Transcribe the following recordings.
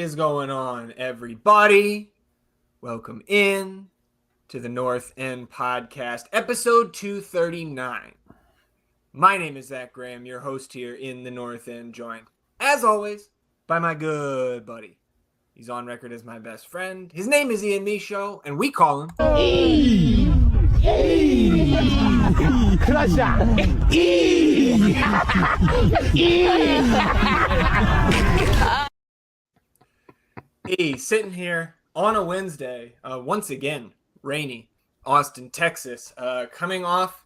is going on, everybody? Welcome in to the North End Podcast, episode 239. My name is Zach Graham, your host here in the North End, joined, as always, by my good buddy. He's on record as my best friend. His name is Ian Michaud, and we call him... He's sitting here on a Wednesday, once again, rainy, Austin, Texas, coming off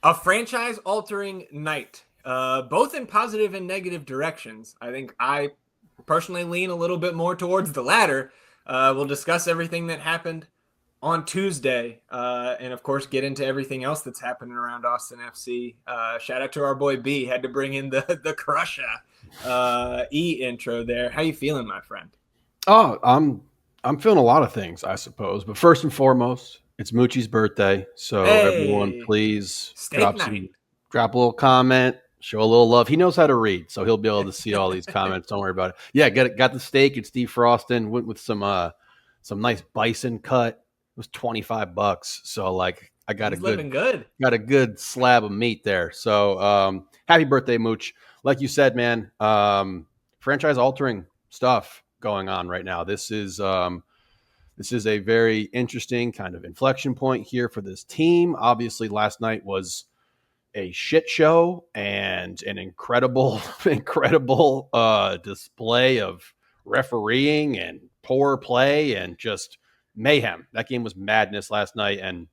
a franchise-altering night, both in positive and negative directions. I think I personally lean a little bit more towards the latter. We'll discuss everything that happened on Tuesday, and of course get into everything else that's happening around Austin FC. Shout out to our boy B. Had to bring in the Crusher intro there. How you feeling, my friend? Oh, I'm feeling a lot of things, I suppose. But first and foremost, it's Moochie's birthday. So everyone, please drop a little comment, show a little love. He knows how to read, so he'll be able to see all these comments. Don't worry about it. Yeah, got the steak. It's defrosting. Went with some nice bison cut. It was $25. So I got got a good slab of meat there. So happy birthday, Mooch. Like you said, man, franchise altering stuff going on right now. This is a very interesting kind of inflection point here for this team. Obviously, last night was a shit show and an incredible display of refereeing and poor play and just mayhem. That game was madness last night, and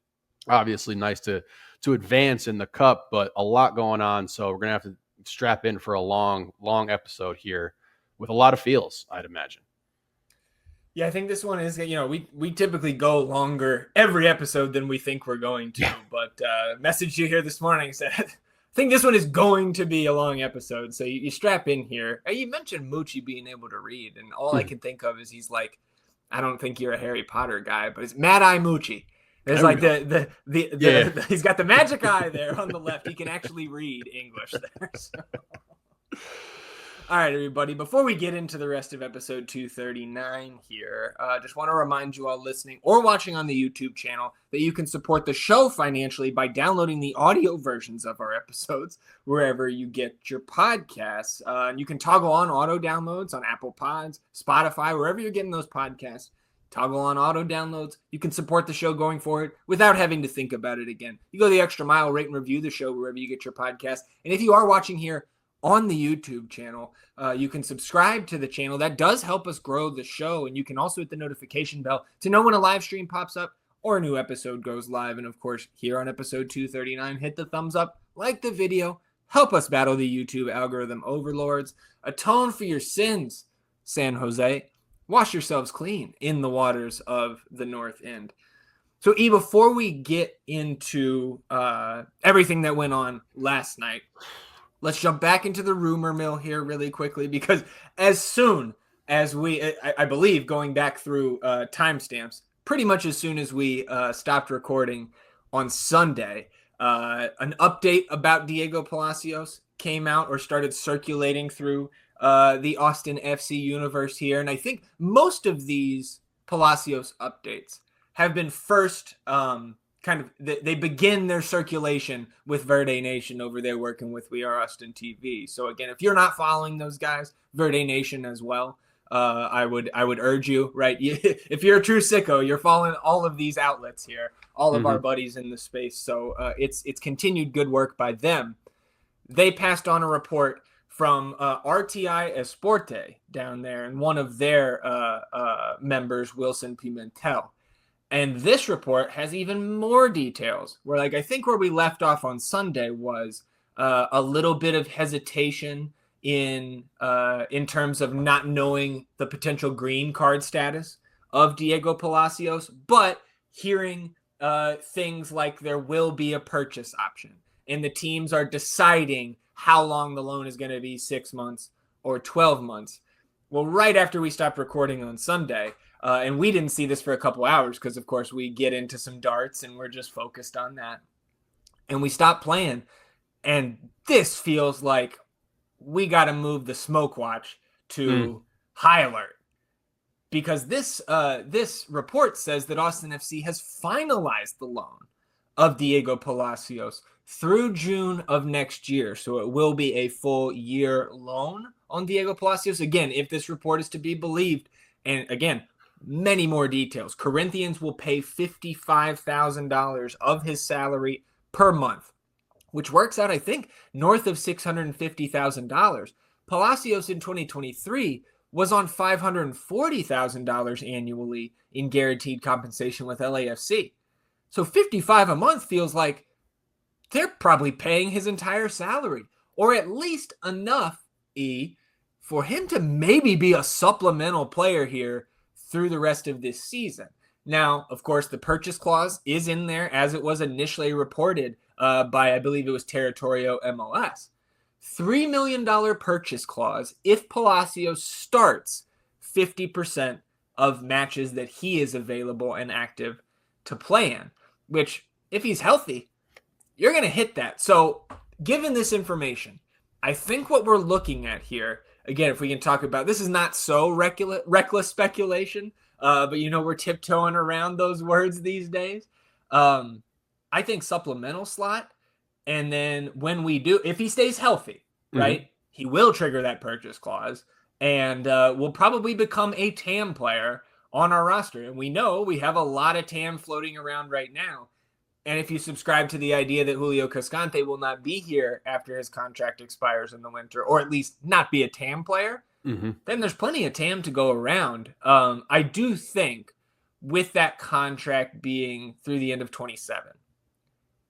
obviously nice to advance in the cup, but a lot going on. So we're gonna have to strap in for a long episode here with a lot of feels, I'd imagine. Yeah, I think this one is, we typically go longer every episode than we think we're going to, but messaged you here this morning said, I think this one is going to be a long episode, so you strap in here. You mentioned Moochie being able to read, and all I can think of is he's like, I don't think you're a Harry Potter guy, but it's Mad Eye Moochie. There's he's got the magic eye there on the left. He can actually read English there. So. All right, everybody, before we get into the rest of episode 239 here, just want to remind you all listening or watching on the YouTube channel that you can support the show financially by downloading the audio versions of our episodes wherever you get your podcasts. And you can toggle on auto downloads on Apple Pods, Spotify, wherever you're getting those podcasts. Toggle on auto downloads. You can support the show going forward without having to think about it again. You go the extra mile, rate and review the show wherever you get your podcast. And if you are watching here on the YouTube channel, you can subscribe to the channel. That does help us grow the show. And you can also hit the notification bell to know when a live stream pops up or a new episode goes live. And of course, here on episode 239, hit the thumbs up, like the video, help us battle the YouTube algorithm overlords, atone for your sins, San Jose. Wash yourselves clean in the waters of the North End. So, E, before we get into everything that went on last night, let's jump back into the rumor mill here really quickly, because as soon as I believe, going back through timestamps, pretty much as soon as we stopped recording on Sunday, an update about Diego Palacios came out or started circulating through the Austin FC universe here. And I think most of these Palacios updates have been first they begin their circulation with Verde Nation over there working with We Are Austin TV. So again, if you're not following those guys, Verde Nation as well, I would urge you, right? If you're a true sicko, you're following all of these outlets here, all of our buddies in the space. So it's continued good work by them. They passed on a report from RTI Esporte down there, and one of their members, Wilson Pimentel. And this report has even more details, where I think where we left off on Sunday was a little bit of hesitation in terms of not knowing the potential green card status of Diego Palacios, but hearing things like there will be a purchase option, and the teams are deciding how long the loan is going to be, 6 months or 12 months. Well, right after we stopped recording on Sunday, and we didn't see this for a couple hours because, of course, we get into some darts and we're just focused on that. And we stopped playing. And this feels like we got to move the smoke watch to high alert. Because this report says that Austin FC has finalized the loan of Diego Palacios through June of next year. So it will be a full year loan on Diego Palacios. Again, if this report is to be believed, and again, many more details. Corinthians will pay $55,000 of his salary per month, which works out, I think, north of $650,000. Palacios in 2023 was on $540,000 annually in guaranteed compensation with LAFC. So 55 a month feels like they're probably paying his entire salary, or at least enough, for him to maybe be a supplemental player here through the rest of this season. Now, of course, the purchase clause is in there as it was initially reported by, I believe it was Territorio MLS. $3 million purchase clause if Palacios starts 50% of matches that he is available and active to play in, which, if he's healthy, you're going to hit that. So, given this information, I think what we're looking at here, again, if we can talk about, this is not so reckless speculation, but we're tiptoeing around those words these days. I think supplemental slot. And then when we do, if he stays healthy, right, he will trigger that purchase clause and will probably become a TAM player on our roster. And we know we have a lot of TAM floating around right now. And if you subscribe to the idea that Julio Cascante will not be here after his contract expires in the winter, or at least not be a TAM player, then there's plenty of TAM to go around. I do think with that contract being through the end of 27,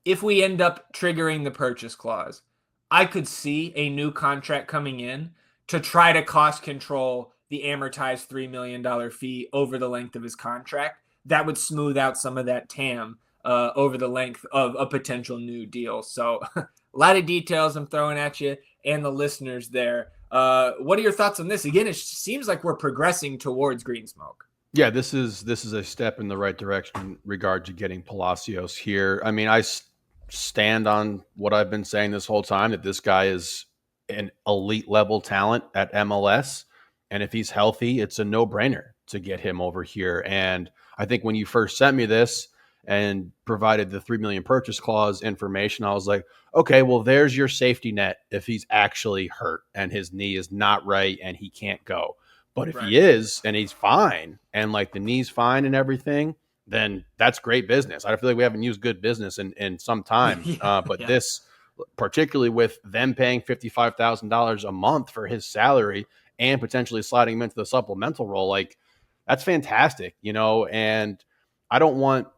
if we end up triggering the purchase clause, I could see a new contract coming in to try to cost control the amortized $3 million fee over the length of his contract. That would smooth out some of that TAM over the length of a potential new deal. So a lot of details I'm throwing at you and the listeners there. What are your thoughts on this? Again, it seems like we're progressing towards green smoke. Yeah, this is a step in the right direction in regard to getting Palacios here. I mean, I stand on what I've been saying this whole time, that this guy is an elite level talent at MLS. And if he's healthy, it's a no-brainer to get him over here. And I think when you first sent me this and provided the $3 million purchase clause information, I was like, okay, well, there's your safety net if he's actually hurt and his knee is not right and he can't go. But if he is and he's fine and like the knee's fine and everything, then that's great business. I feel like we haven't used good business in some time. This, particularly with them paying $55,000 a month for his salary and potentially sliding him into the supplemental role, like that's fantastic, and I don't want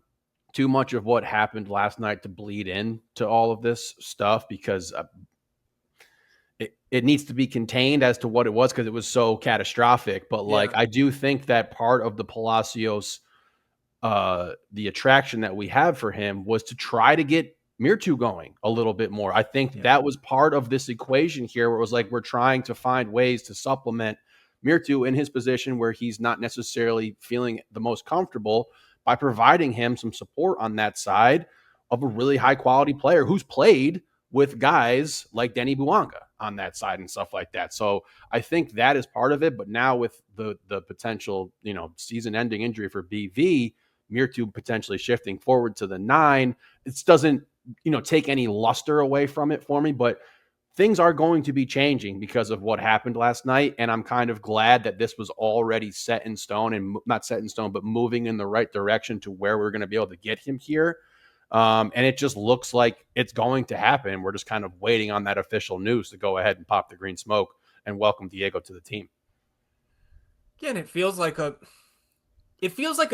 too much of what happened last night to bleed into all of this stuff because it needs to be contained as to what it was because it was so catastrophic. But I do think that part of the Palacios, the attraction that we have for him was to try to get Mirtu going a little bit more. I think that was part of this equation here where it was like we're trying to find ways to supplement Mirtu in his position where he's not necessarily feeling the most comfortable by providing him some support on that side of a really high quality player who's played with guys like Denny Buanga on that side and stuff like that. So I think that is part of it. But now with the potential, season ending injury for BV, Mirtu potentially shifting forward to the 9, it doesn't, take any luster away from it for me, but things are going to be changing because of what happened last night. And I'm kind of glad that this was already set in stone, and not set in stone, but moving in the right direction to where we're going to be able to get him here. And it just looks like it's going to happen. We're just kind of waiting on that official news to go ahead and pop the green smoke and welcome Diego to the team. Again, it feels like a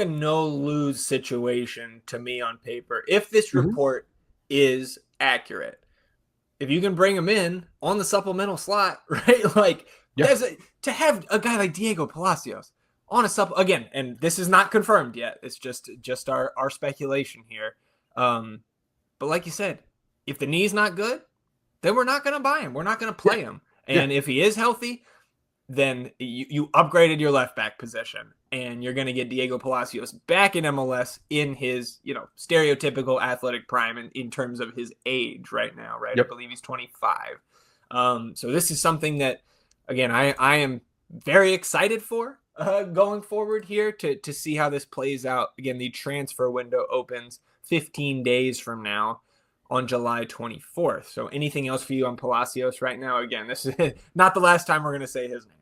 no-lose situation to me on paper. If this report is accurate, if you can bring him in on the supplemental slot, right? To have a guy like Diego Palacios on a again, and this is not confirmed yet. It's just our speculation here. But like you said, if the knee's not good, then we're not going to buy him. We're not going to play him. And if he is healthy, then you upgraded your left back position, and you're going to get Diego Palacios back in MLS in his, stereotypical athletic prime in terms of his age right now, right? I believe he's 25. So this is something that, again, I am very excited for going forward here to see how this plays out. Again, the transfer window opens 15 days from now on July 24th. So anything else for you on Palacios right now? Again, this is not the last time we're going to say his name.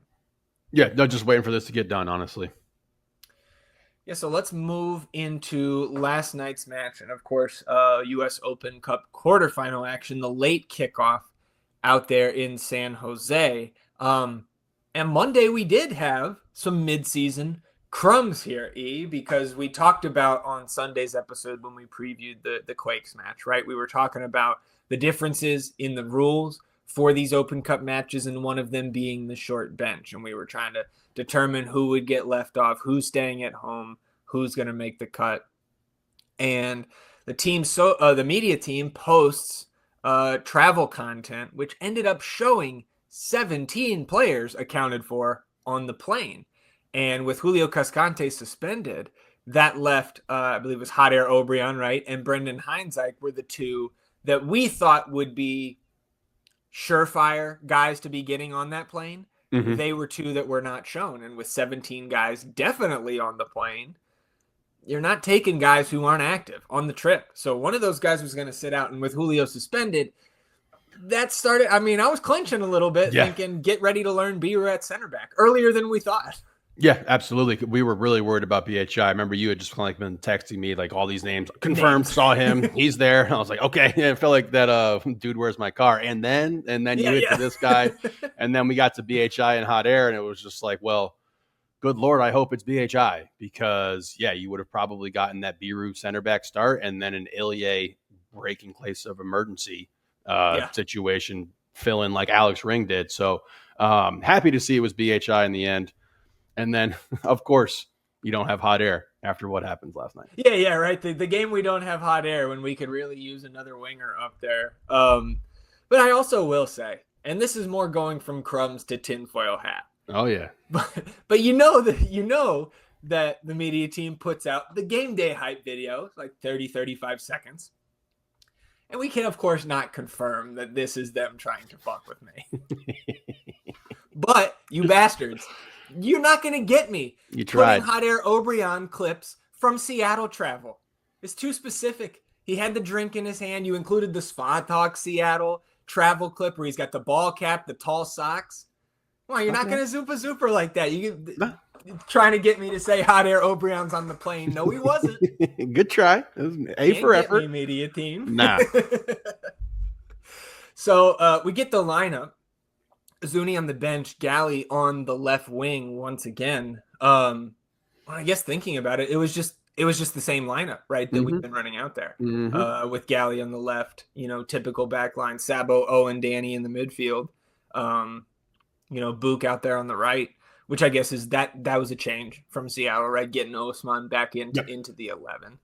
Yeah, no, just waiting for this to get done, honestly. Yeah, so let's move into last night's match. And of course, U.S. Open Cup quarterfinal action, the late kickoff out there in San Jose. And Monday we did have some midseason crumbs here, because we talked about on Sunday's episode when we previewed the Quakes match, right? We were talking about the differences in the rules for these Open Cup matches, and one of them being the short bench. And we were trying to determine who would get left off, who's staying at home, who's going to make the cut. And the media team posts travel content, which ended up showing 17 players accounted for on the plane. And with Julio Cascante suspended, that left, I believe it was Hot Air Obrian, right? And Brendan Heinzike were the two that we thought would be surefire guys to be getting on that plane. Mm-hmm. They were two that were not shown. And with 17 guys definitely on the plane, you're not taking guys who aren't active on the trip. So one of those guys was going to sit out. And with Julio suspended, that started, I was clenching a little bit, thinking, get ready to learn Beer at center back earlier than we thought. Yeah, absolutely. We were really worried about BHI. I remember you had just kind of been texting me like all these names. Confirmed, saw him. He's there. And I was like, okay. Yeah, I felt like that dude, where's my car? And then you hit to this guy. And then we got to BHI and Hot Air, and it was just like, well, good Lord, I hope it's BHI, because, you would have probably gotten that Biru center back start and then an Ilya breaking place of emergency situation fill in like Alex Ring did. So happy to see it was BHI in the end. And then, of course, you don't have Hot Air after what happened last night. Yeah, right. The game we don't have Hot Air when we could really use another winger up there. But I also will say, and this is more going from crumbs to tinfoil hat. Oh, yeah. But you know that the media team puts out the game day hype video, like 30, 35 seconds. And we can, of course, not confirm that this is them trying to fuck with me. But, you bastards, you're not going to get me putting Hot Air Obrian clips from Seattle travel. It's too specific. He had the drink in his hand. You included the Spa Talk Seattle travel clip where he's got the ball cap, the tall socks. Well, you're not going to Zupa like that. Trying to get me to say Hot Air Obrian's on the plane. No, he wasn't. Good try. It was A for effort. Me, media team. Nah. So we get the lineup. Zuni on the bench, Galley on the left wing once again. I guess thinking about it, it was just the same lineup, right? That we've been running out there with Galley on the left. Typical back line. Sabo, Owen, Danny in the midfield. Book out there on the right, which I guess is that was a change from Seattle, right? Getting Osman back into the 11.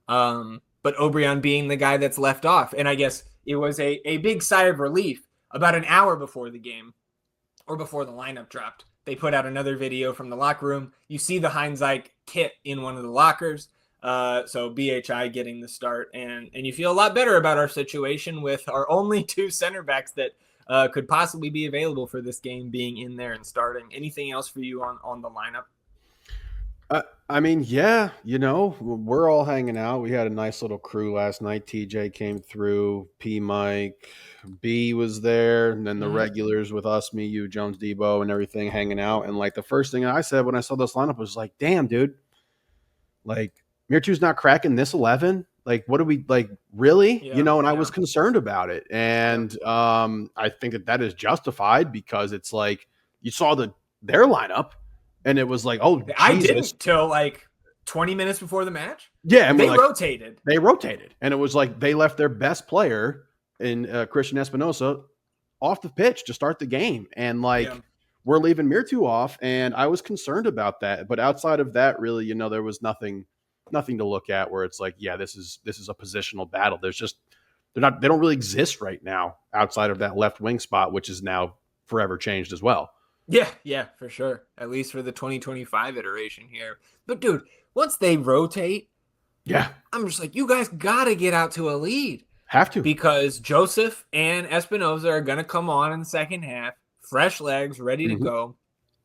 But Obrian being the guy that's left off. And I guess it was a big sigh of relief about an hour before the game, or before the lineup dropped. They put out another video from the locker room. You see the Heinzike kit in one of the lockers. So BHI getting the start, and you feel a lot better about our situation with our only two center backs that could possibly be available for this game being in there and starting. Anything else for you on the lineup? We're all hanging out. We had a nice little crew last night. TJ came through, P Mike, B was there, and then the regulars with us, me, you, Jones, Debo, and everything hanging out. And like the first thing I said when I saw this lineup was like, damn, dude, like Mirtu's not cracking this 11. Like, what do we like? Really? I was concerned about it. And I think that is justified, because it's like you saw their lineup. And it was like, oh, Jesus. I didn't till like 20 minutes before the match. Yeah, they rotated. They rotated, and it was like they left their best player in Christian Espinosa off the pitch to start the game, and we're leaving Mirtu off, and I was concerned about that. But outside of that, really, there was nothing to look at where it's like, yeah, this is a positional battle. They don't really exist right now outside of that left wing spot, which is now forever changed as well. Yeah, for sure. At least for the 2025 iteration here. But dude, once they rotate, I'm just like, you guys got to get out to a lead. Have to. Because Joseph and Espinoza are going to come on in the second half, fresh legs, ready to go.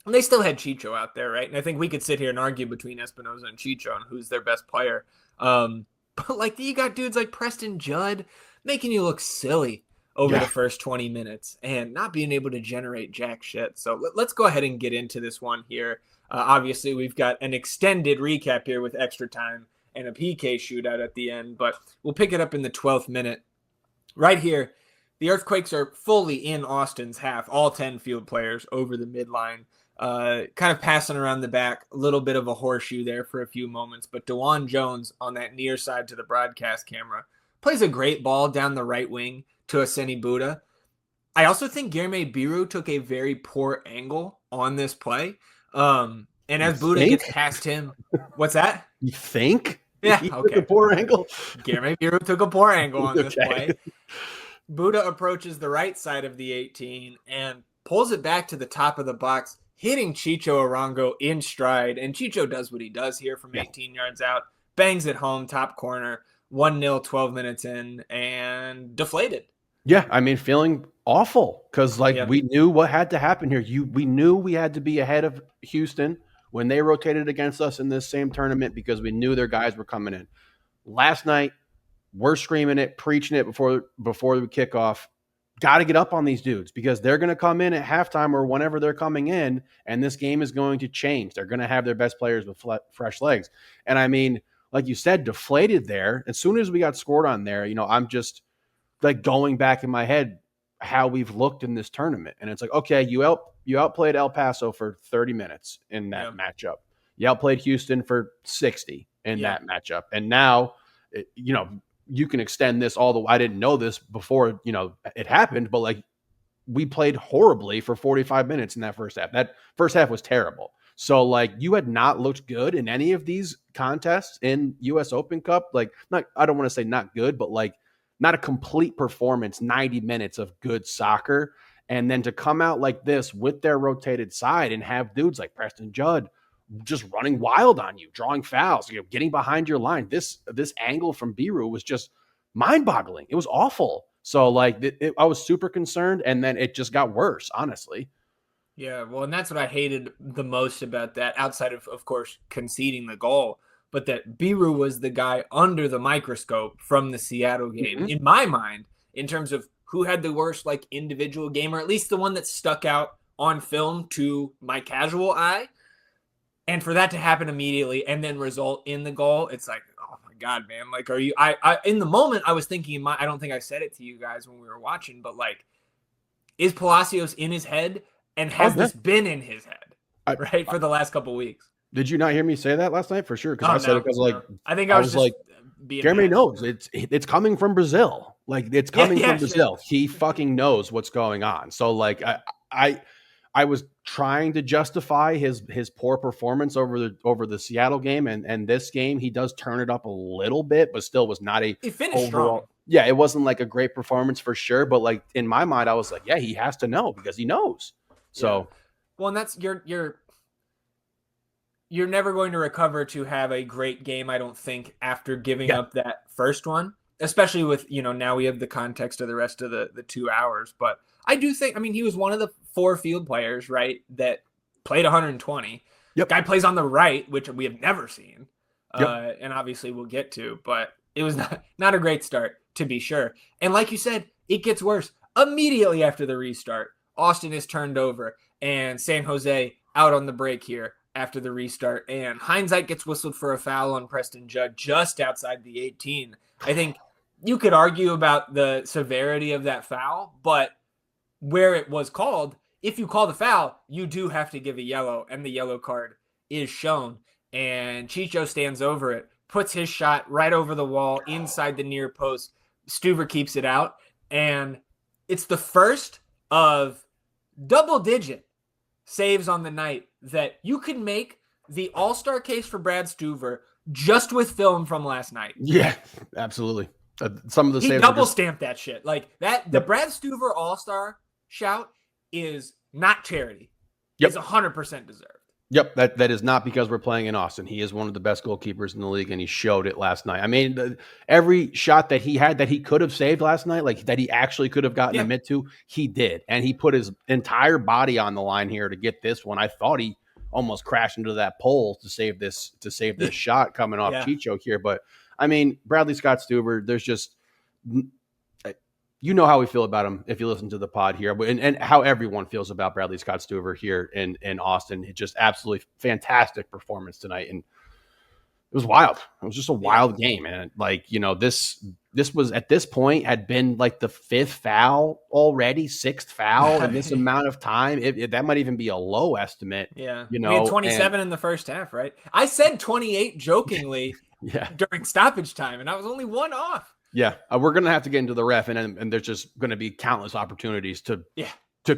And they still had Chicho out there, right? And I think we could sit here and argue between Espinoza and Chicho on who's their best player. But like you got dudes like Preston Judd making you look silly over the first 20 minutes and not being able to generate jack shit. So let's go ahead and get into this one here. Obviously, we've got an extended recap here with extra time and a PK shootout at the end, but we'll pick it up in the 12th minute. Right here, the Earthquakes are fully in Austin's half, all 10 field players over the midline. Kind of passing around the back, a little bit of a horseshoe there for a few moments, but DeJuan Jones on that near side to the broadcast camera plays a great ball down the right wing to Aseni Buda. I also think Guilherme Biru took a very poor angle on this play. And as Buda gets past him, what's that? You think? Yeah, he took a poor angle? Guilherme Biru took a poor angle on this play. Buda approaches the right side of the 18 and pulls it back to the top of the box, hitting Chicho Arango in stride. And Chicho does what he does here from 18 yards out, bangs it home, top corner, 1-0, 12 minutes in, and deflated. Yeah, I mean, feeling awful because, we knew what had to happen here. We knew we had to be ahead of Houston when they rotated against us in this same tournament because we knew their guys were coming in. Last night, we're screaming it, preaching it before we kick off. Got to get up on these dudes because they're going to come in at halftime or whenever they're coming in, and this game is going to change. They're going to have their best players with fresh legs. And I mean, like you said, deflated there. As soon as we got scored on there, I'm just like going back in my head how we've looked in this tournament. And it's like, okay, you outplayed El Paso for 30 minutes in that matchup. You outplayed Houston for 60 in that matchup. And now, you can extend this all the way. I didn't know this before, it happened, but we played horribly for 45 minutes in that first half. That first half was terrible. So you had not looked good in any of these contests in US Open Cup. I don't want to say not good, but not a complete performance, 90 minutes of good soccer. And then to come out like this with their rotated side and have dudes like Preston Judd just running wild on you, drawing fouls, getting behind your line. This angle from Biru was just mind-boggling. It was awful. So I was super concerned, and then it just got worse, honestly. Yeah, well, and that's what I hated the most about that, outside of course, conceding the goal, but that Biru was the guy under the microscope from the Seattle game, in my mind, in terms of who had the worst individual game, or at least the one that stuck out on film to my casual eye. And for that to happen immediately and then result in the goal, it's like, oh my God, man. Are you, I in the moment I was thinking, I don't think I said it to you guys when we were watching, but is Palacios in his head? And has this been in his head, right, for the last couple of weeks? Did you not hear me say that last night? For sure. Because I said it because I think I was just Jeremy knows it's coming from Brazil. It's coming from Brazil. He fucking knows what's going on. So I was trying to justify his poor performance over the Seattle game, and this game he does turn it up a little bit, but still was not a finished strong. Yeah, it wasn't a great performance for sure, but in my mind I was yeah, he has to know because he knows. So well, and that's you're never going to recover to have a great game, I don't think, after giving up that first one, especially with now we have the context of the rest of the 2 hours. But I do think, he was one of the 4 field players, right, that played 120. Guy plays on the right, which we have never seen. And obviously we'll get to, but it was not a great start, to be sure. And like you said, it gets worse. Immediately after the restart, Austin is turned over and San Jose out on the break here after the restart. And hindsight gets whistled for a foul on Preston Judd just outside the 18. I think you could argue about the severity of that foul, but where it was called, if you call the foul, you do have to give a yellow, and the yellow card is shown. And Chicho stands over it, puts his shot right over the wall inside the near post. Stuver keeps it out, and it's the first of double-digit saves on the night that you can make the all-star case for Brad Stuver just with film from last night. Yeah, absolutely. Some of the saves double stamped that shit. The Brad Stuver all-star shout is not charity. It's 100% deserved. Yep, that is not because we're playing in Austin. He is one of the best goalkeepers in the league, and he showed it last night. I mean, every shot that he had that he could have saved last night, like that he actually could have gotten a mitt to, he did. And he put his entire body on the line here to get this one. I thought he almost crashed into that pole to save this shot coming off Chicho here. But, I mean, Bradley Scott Stuver, there's just – you know how we feel about him if you listen to the pod here, and how everyone feels about Bradley Scott Stuver here in Austin. It just absolutely fantastic performance tonight, and it was wild. It was just a wild game, and this was at this point had been like the fifth foul already, sixth foul in this amount of time. That might even be a low estimate. Yeah, we had 27 in the first half, right? I said 28 jokingly during stoppage time, and I was only one off. Yeah, we're going to have to get into the ref, and there's just going to be countless opportunities to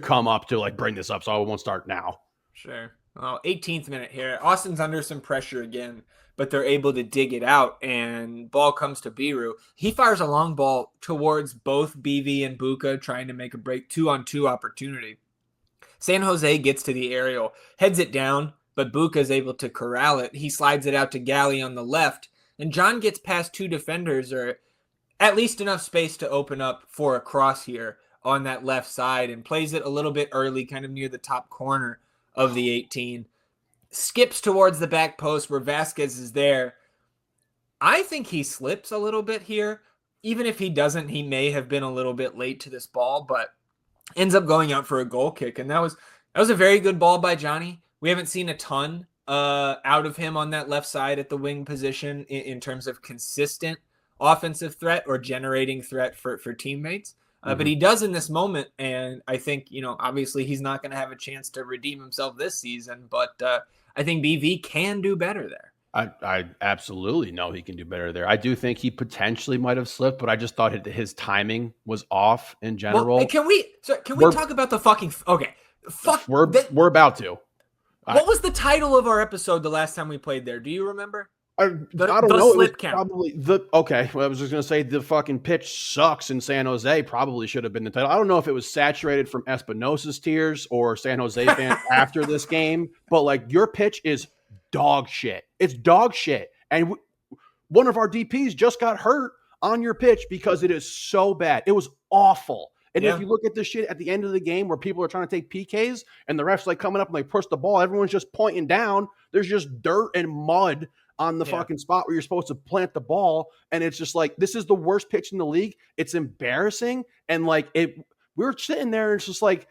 come up to like bring this up, so I won't start now. Sure. Well, 18th minute here. Austin's under some pressure again, but they're able to dig it out, and ball comes to Biru. He fires a long ball towards both BV and Buka, trying to make a break 2-on-2 opportunity. San Jose gets to the aerial, heads it down, but Buka is able to corral it. He slides it out to Galley on the left, and John gets past two defenders, or at least enough space to open up for a cross here on that left side, and plays it a little bit early, kind of near the top corner of the 18. Skips towards the back post where Vazquez is there. I think he slips a little bit here. Even if he doesn't, he may have been a little bit late to this ball, but ends up going out for a goal kick. And that was a very good ball by Johnny. We haven't seen a ton out of him on that left side at the wing position in terms of consistent offensive threat or generating threat for teammates. But he does in this moment, and I think, obviously he's not going to have a chance to redeem himself this season, but I think BV can do better there. I absolutely know he can do better there. I do think he potentially might have slipped, but I just thought his timing was off in general. Well, can we talk about the fucking – okay. We're about to. What was the title of our episode the last time we played there? Do you remember? I don't know. It was probably okay. Well, I was just going to say the fucking pitch sucks in San Jose. Probably should have been the title. I don't know if it was saturated from Espinosa's tears or San Jose fans after this game, but like your pitch is dog shit. It's dog shit. And one of our DPs just got hurt on your pitch because it is so bad. It was awful. And if you look at this shit at the end of the game where people are trying to take PKs and the refs like coming up and like push the ball, everyone's just pointing down. There's just dirt and mud on the fucking spot where you're supposed to plant the ball. And it's just like, this is the worst pitch in the league. It's embarrassing. And like we're sitting there and it's just like,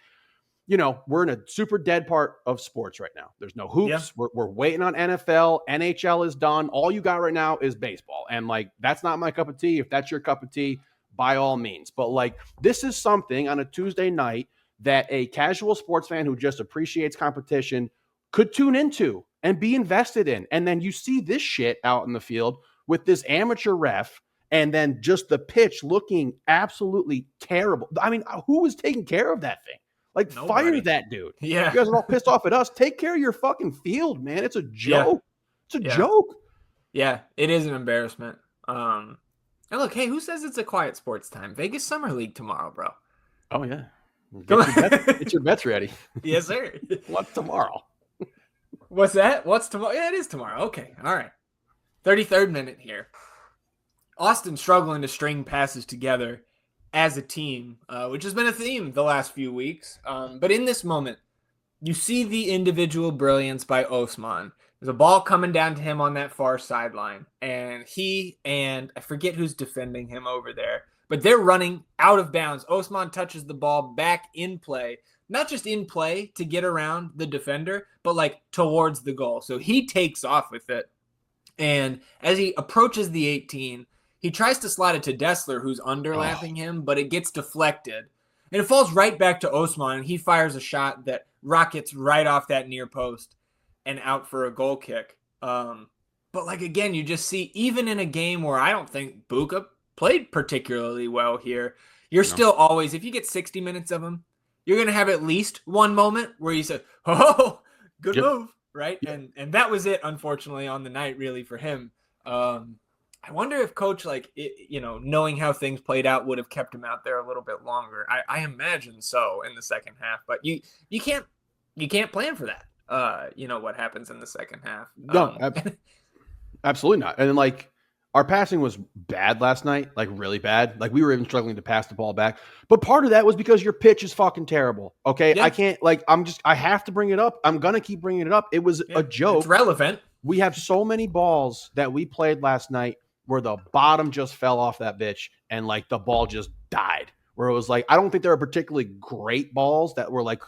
we're in a super dead part of sports right now. There's no hoops. Yeah. We're waiting on NFL. NHL is done. All you got right now is baseball. And like, that's not my cup of tea. If that's your cup of tea, by all means. But like, this is something on a Tuesday night that a casual sports fan who just appreciates competition could tune into and be invested in. And then you see this shit out in the field with this amateur ref and then just the pitch looking absolutely terrible. I mean, who was taking care of that thing? Like, nobody. Fire that dude. Yeah. You guys are all pissed off at us. Take care of your fucking field, man. It's a joke. It's a joke. Yeah, it is an embarrassment. And look, hey, who says it's a quiet sports time? Vegas Summer League tomorrow, bro. Oh, yeah. Get your bets ready. Yes, sir. What's tomorrow? What's that? What's tomorrow? Yeah, it is tomorrow. Okay. All right. 33rd minute here. Austin struggling to string passes together as a team, which has been a theme the last few weeks. But in this moment, you see the individual brilliance by Osman. There's a ball coming down to him on that far sideline. And he and I forget who's defending him over there, but they're running out of bounds. Osman touches the ball back in play. Not just in play to get around the defender, but like towards the goal. So he takes off with it. And as he approaches the 18, he tries to slide it to Dessler, who's underlapping him, but it gets deflected. And it falls right back to Osman, and he fires a shot that rockets right off that near post and out for a goal kick. But like, again, you just see, even in a game where I don't think Buka played particularly well here, you're still always, if you get 60 minutes of him, you're going to have at least one moment where you say, oh, good move, right? Yep. And that was it, unfortunately, on the night, really, for him. I wonder if coach, knowing how things played out, would have kept him out there a little bit longer. I imagine so in the second half, but you can't plan for that. what happens in the second half. No, absolutely not. And then, like, our passing was bad last night, like really bad. Like, we were even struggling to pass the ball back. But part of that was because your pitch is fucking terrible. Okay. Yeah. I can't, like, I have to bring it up. I'm going to keep bringing it up. It was a joke. It's relevant. We have so many balls that we played last night where the bottom just fell off that bitch and, like, the ball just died. Where it was like, I don't think there are particularly great balls that were like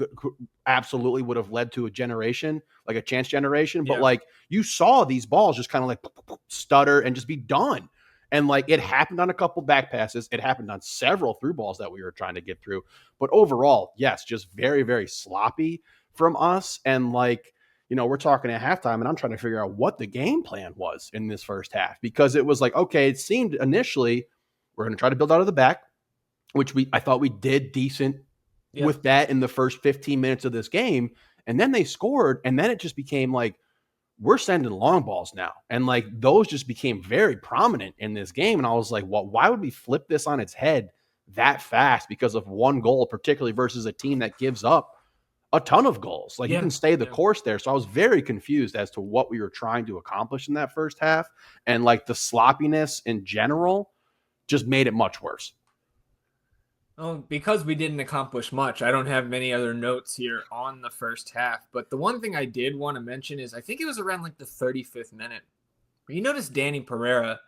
absolutely would have led to a generation, like a chance generation. But like, you saw these balls just kind of like stutter and just be done. And like, it happened on a couple back passes. It happened on several through balls that we were trying to get through. But overall, yes, just very, very sloppy from us. And like, we're talking at halftime and I'm trying to figure out what the game plan was in this first half, because it was like, okay, it seemed initially we're going to try to build out of the back, which I thought we did decent with that in the first 15 minutes of this game. And then they scored, and then it just became like, we're sending long balls now. And like, those just became very prominent in this game. And I was like, well, why would we flip this on its head that fast because of one goal, particularly versus a team that gives up a ton of goals? Like, you can stay the course there. So I was very confused as to what we were trying to accomplish in that first half. And like, the sloppiness in general just made it much worse. Well, because we didn't accomplish much, I don't have many other notes here on the first half. But the one thing I did want to mention is I think it was around like the 35th minute. You notice Danny Pereira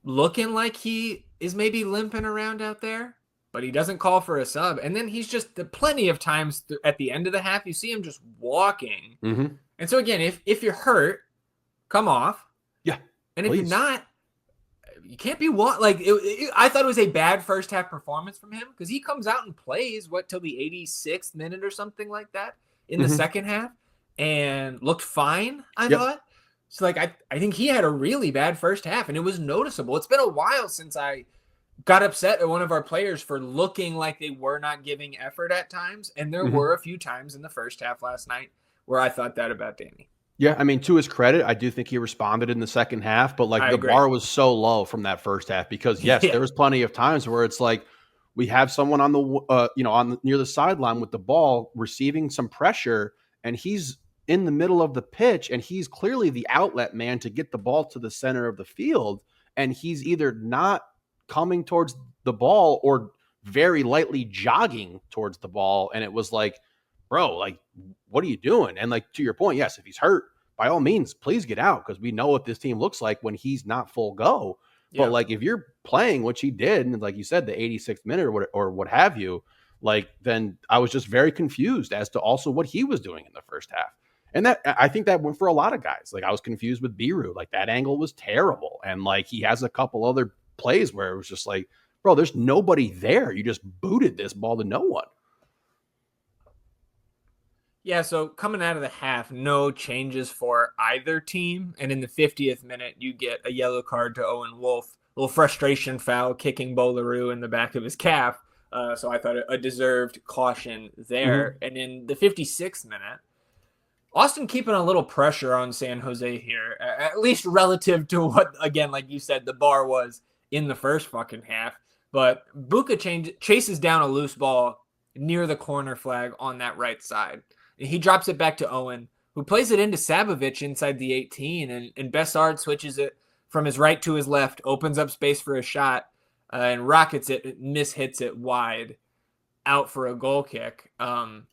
looking like he is maybe limping around out there, but he doesn't call for a sub. And then he's just plenty of times at the end of the half, you see him just walking. Mm-hmm. And so again, if you're hurt, come off. Yeah. And if you're not, you can't be I thought it was a bad first half performance from him because he comes out and plays till the 86th minute or something like that in the second half and looked fine, I thought. So like I think he had a really bad first half and it was noticeable. It's been a while since I got upset at one of our players for looking like they were not giving effort at times. And there were a few times in the first half last night where I thought that about Danny. Yeah, I mean, to his credit, I do think he responded in the second half, but like the bar was so low from that first half because there was plenty of times where it's like we have someone on the near the sideline with the ball receiving some pressure, and he's in the middle of the pitch, and he's clearly the outlet man to get the ball to the center of the field, and he's either not coming towards the ball or very lightly jogging towards the ball, and it was like, bro, like, what are you doing? And like, to your point, yes, if he's hurt, by all means, please get out because we know what this team looks like when he's not full go. Yeah. But like, if you're playing, which he did, and like you said, the 86th minute or what have you, like, then I was just very confused as to also what he was doing in the first half. And that, I think that went for a lot of guys. Like, I was confused with Biru. Like, that angle was terrible. And like, he has a couple other plays where it was just like, bro, there's nobody there. You just booted this ball to no one. Yeah, so coming out of the half, no changes for either team. And in the 50th minute, you get a yellow card to Owen Wolff. A little frustration foul, kicking Bolaroo in the back of his calf. So I thought a deserved caution there. And in the 56th minute, Austin keeping a little pressure on San Jose here, at least relative to what, again, like you said, the bar was in the first fucking half. But Buka chases down a loose ball near the corner flag on that right side. He drops it back to Owen, who plays it into Sabovic inside the 18, and Bessard switches it from his right to his left, opens up space for a shot, and rockets it, mishits it wide, out for a goal kick. And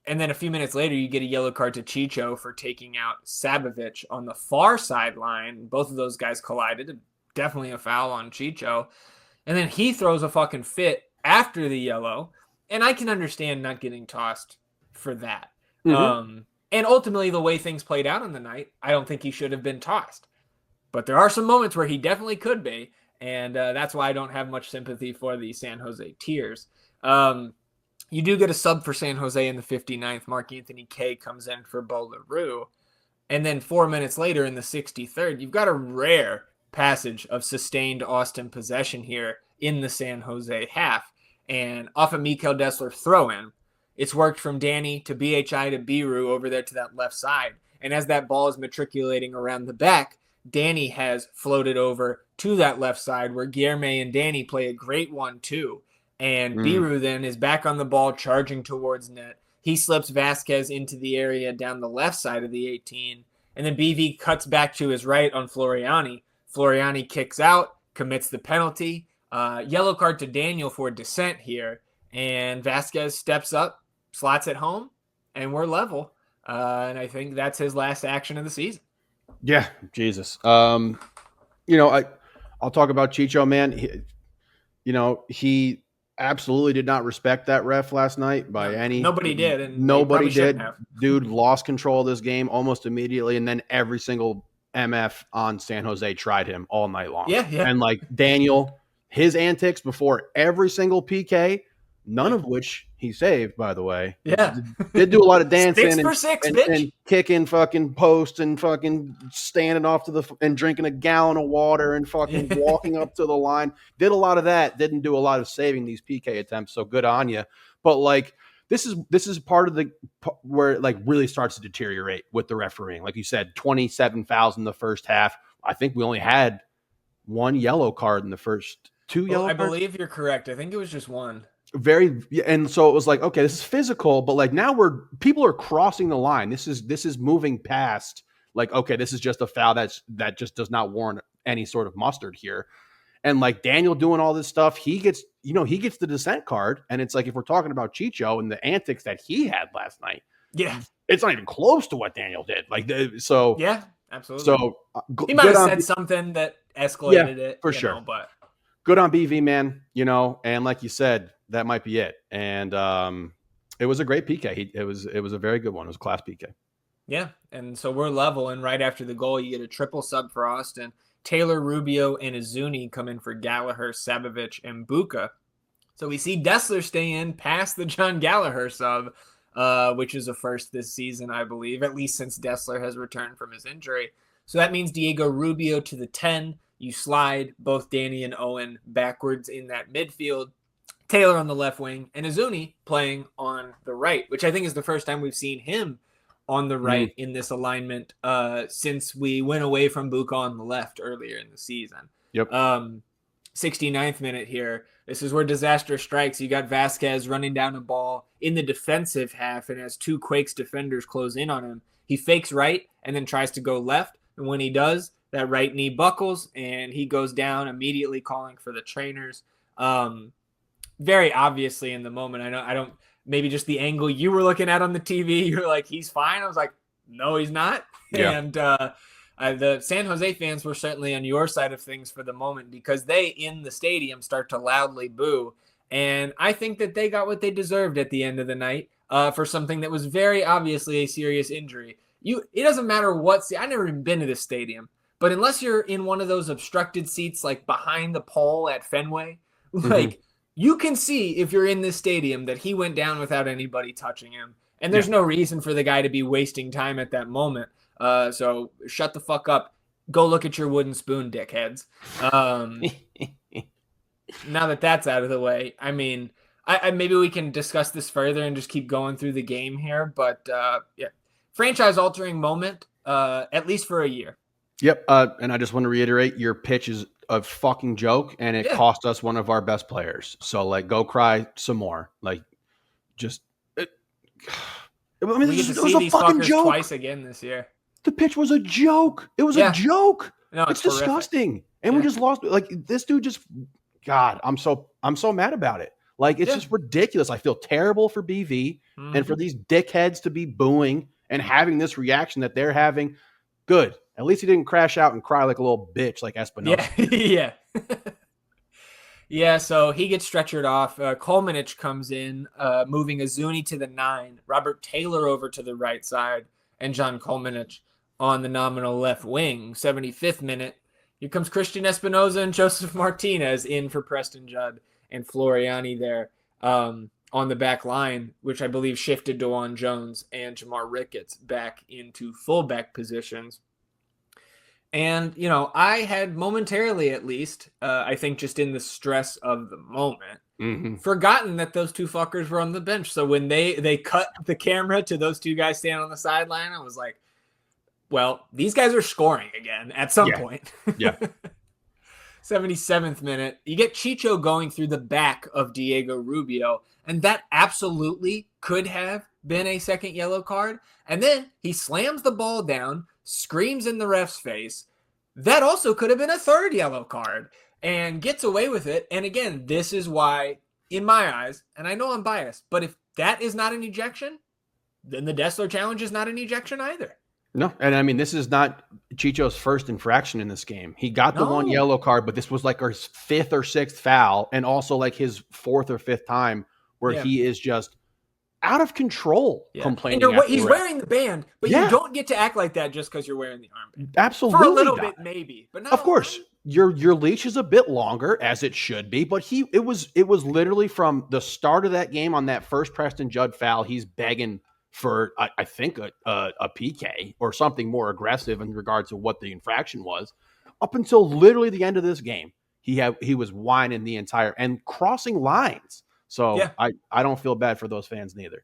then a few minutes later, you get a yellow card to Chicho for taking out Sabovic on the far sideline. Both of those guys collided. Definitely a foul on Chicho. And then he throws a fucking fit after the yellow, and I can understand not getting tossed for that. And ultimately, the way things played out on the night, I don't think he should have been tossed. But there are some moments where he definitely could be, and that's why I don't have much sympathy for the San Jose Tears. You do get a sub for San Jose in the 59th. Mark Anthony Kay comes in for Bolaroo. And then 4 minutes later in the 63rd, you've got a rare passage of sustained Austin possession here in the San Jose half. And off of Mikael Dessler throw-in, it's worked from Danny to BHI to Biru over there to that left side. And as that ball is matriculating around the back, Danny has floated over to that left side where Guilherme and Danny play a great 1-2. And Biru then is back on the ball, charging towards net, He slips Vazquez into the area down the left side of the 18. And then BV cuts back to his right on Floriani. Floriani kicks out, commits the penalty. Yellow card to Daniel for dissent here. And Vazquez steps up, slots it home, and we're level. And I think that's his last action of the season. Yeah, Jesus. I'll talk about Chicho, man. He absolutely did not respect that ref last night by any. Nobody did, and nobody did. Dude lost control of this game almost immediately, and then every single MF on San Jose tried him all night long. Yeah. And like Daniel, his antics before every single PK, none of which he saved, by the way. Yeah. Did do a lot of dancing 6 for 6, and kicking fucking posts and fucking standing off to and drinking a gallon of water and fucking walking up to the line. Did a lot of that. Didn't do a lot of saving these PK attempts. So good on you. But like this is part of the where it like really starts to deteriorate with the refereeing. Like you said, 27 fouls in the first half. I think we only had one yellow card in the first two yellow cards. I believe you're correct. I think it was just one. And so it was like, okay, this is physical, but like now people are crossing the line. This is moving past like, okay, this is just a foul that just does not warrant any sort of mustard here. And like Daniel doing all this stuff, he gets the dissent card. And it's like, if we're talking about Chicho and the antics that he had last night, yeah, it's not even close to what Daniel did. Like, so yeah, absolutely. So he might have said something that escalated it for sure. But good on BV, man. And like you said, that might be it. And it was a great PK. It was a very good one. It was a class PK. Yeah, and so we're level. And right after the goal, you get a triple sub for Austin. Taylor, Rubio, and Izuni come in for Gallagher, Sabovich, and Buka. So we see Dessler stay in past the John Gallagher sub, which is a first this season, I believe, at least since Dessler has returned from his injury. So that means Diego Rubio to the 10. You slide both Danny and Owen backwards in that midfield. Taylor on the left wing, and Izuni playing on the right, which I think is the first time we've seen him on the right in this alignment since we went away from Buka on the left earlier in the season. Yep. 69th minute here. This is where disaster strikes. You got Vazquez running down a ball in the defensive half, and as two Quakes defenders close in on him, he fakes right and then tries to go left. And when he does, that right knee buckles, and he goes down, immediately calling for the trainers. Very obviously in the moment. I don't, maybe just the angle you were looking at on the TV, you're like, he's fine. I was like, no, he's not. Yeah. And the San Jose fans were certainly on your side of things for the moment because they, in the stadium, start to loudly boo. And I think that they got what they deserved at the end of the night for something that was very obviously a serious injury. It doesn't matter what, I've never even been to this stadium, but unless you're in one of those obstructed seats, like behind the pole at Fenway, like, you can see if you're in this stadium that he went down without anybody touching him. And there's no reason for the guy to be wasting time at that moment. So shut the fuck up. Go look at your wooden spoon, dickheads. Now that that's out of the way, I mean, I maybe we can discuss this further and just keep going through the game here. But yeah, franchise-altering moment, at least for a year. Yep. And I just want to reiterate, your pitch is a fucking joke, and it cost us one of our best players. So like, go cry some more. Like, just I mean, it was a fucking joke twice again this year. The pitch was a joke. It was a joke. No, it's disgusting. And we just lost. Like, this dude just, God, I'm so mad about it. Like, it's just ridiculous. I feel terrible for BV and for these dickheads to be booing and having this reaction that they're having. Good. At least he didn't crash out and cry like a little bitch like Espinosa. Yeah. Yeah, so he gets stretchered off. Kolmanich comes in, moving Izuni to the 9, Robert Taylor over to the right side, and John Kolmanich on the nominal left wing. 75th minute. Here comes Christian Espinosa and Joseph Martinez in for Preston Judd and Floriani there on the back line, which I believe shifted DeJuan Jones and Jamar Ricketts back into fullback positions. And, I had momentarily, at least, I think just in the stress of the moment, forgotten that those two fuckers were on the bench. So when they cut the camera to those two guys standing on the sideline, I was like, well, these guys are scoring again at some point. Yeah. 77th minute, you get Chicho going through the back of Diego Rubio, and that absolutely could have been a second yellow card. And then he slams the ball down, screams in the ref's face. That also could have been a third yellow card and gets away with it. And again, this is why, in my eyes, and I know I'm biased, but if that is not an ejection, then the Dessler challenge is not an ejection either. No, and I mean, this is not Chicho's first infraction in this game. He got the one yellow card, but this was like our fifth or sixth foul, and also like his fourth or fifth time where he is just out of control complaining. And he's wearing the band, but you don't get to act like that just because you're wearing the armband. Absolutely. For a little bit, maybe. But not of course. Your leash is a bit longer, as it should be, but it was literally from the start of that game on that first Preston Judd foul, he's begging for, I think, a PK or something more aggressive in regards to what the infraction was, up until literally the end of this game. He was whining the entire and crossing lines. So I don't feel bad for those fans neither.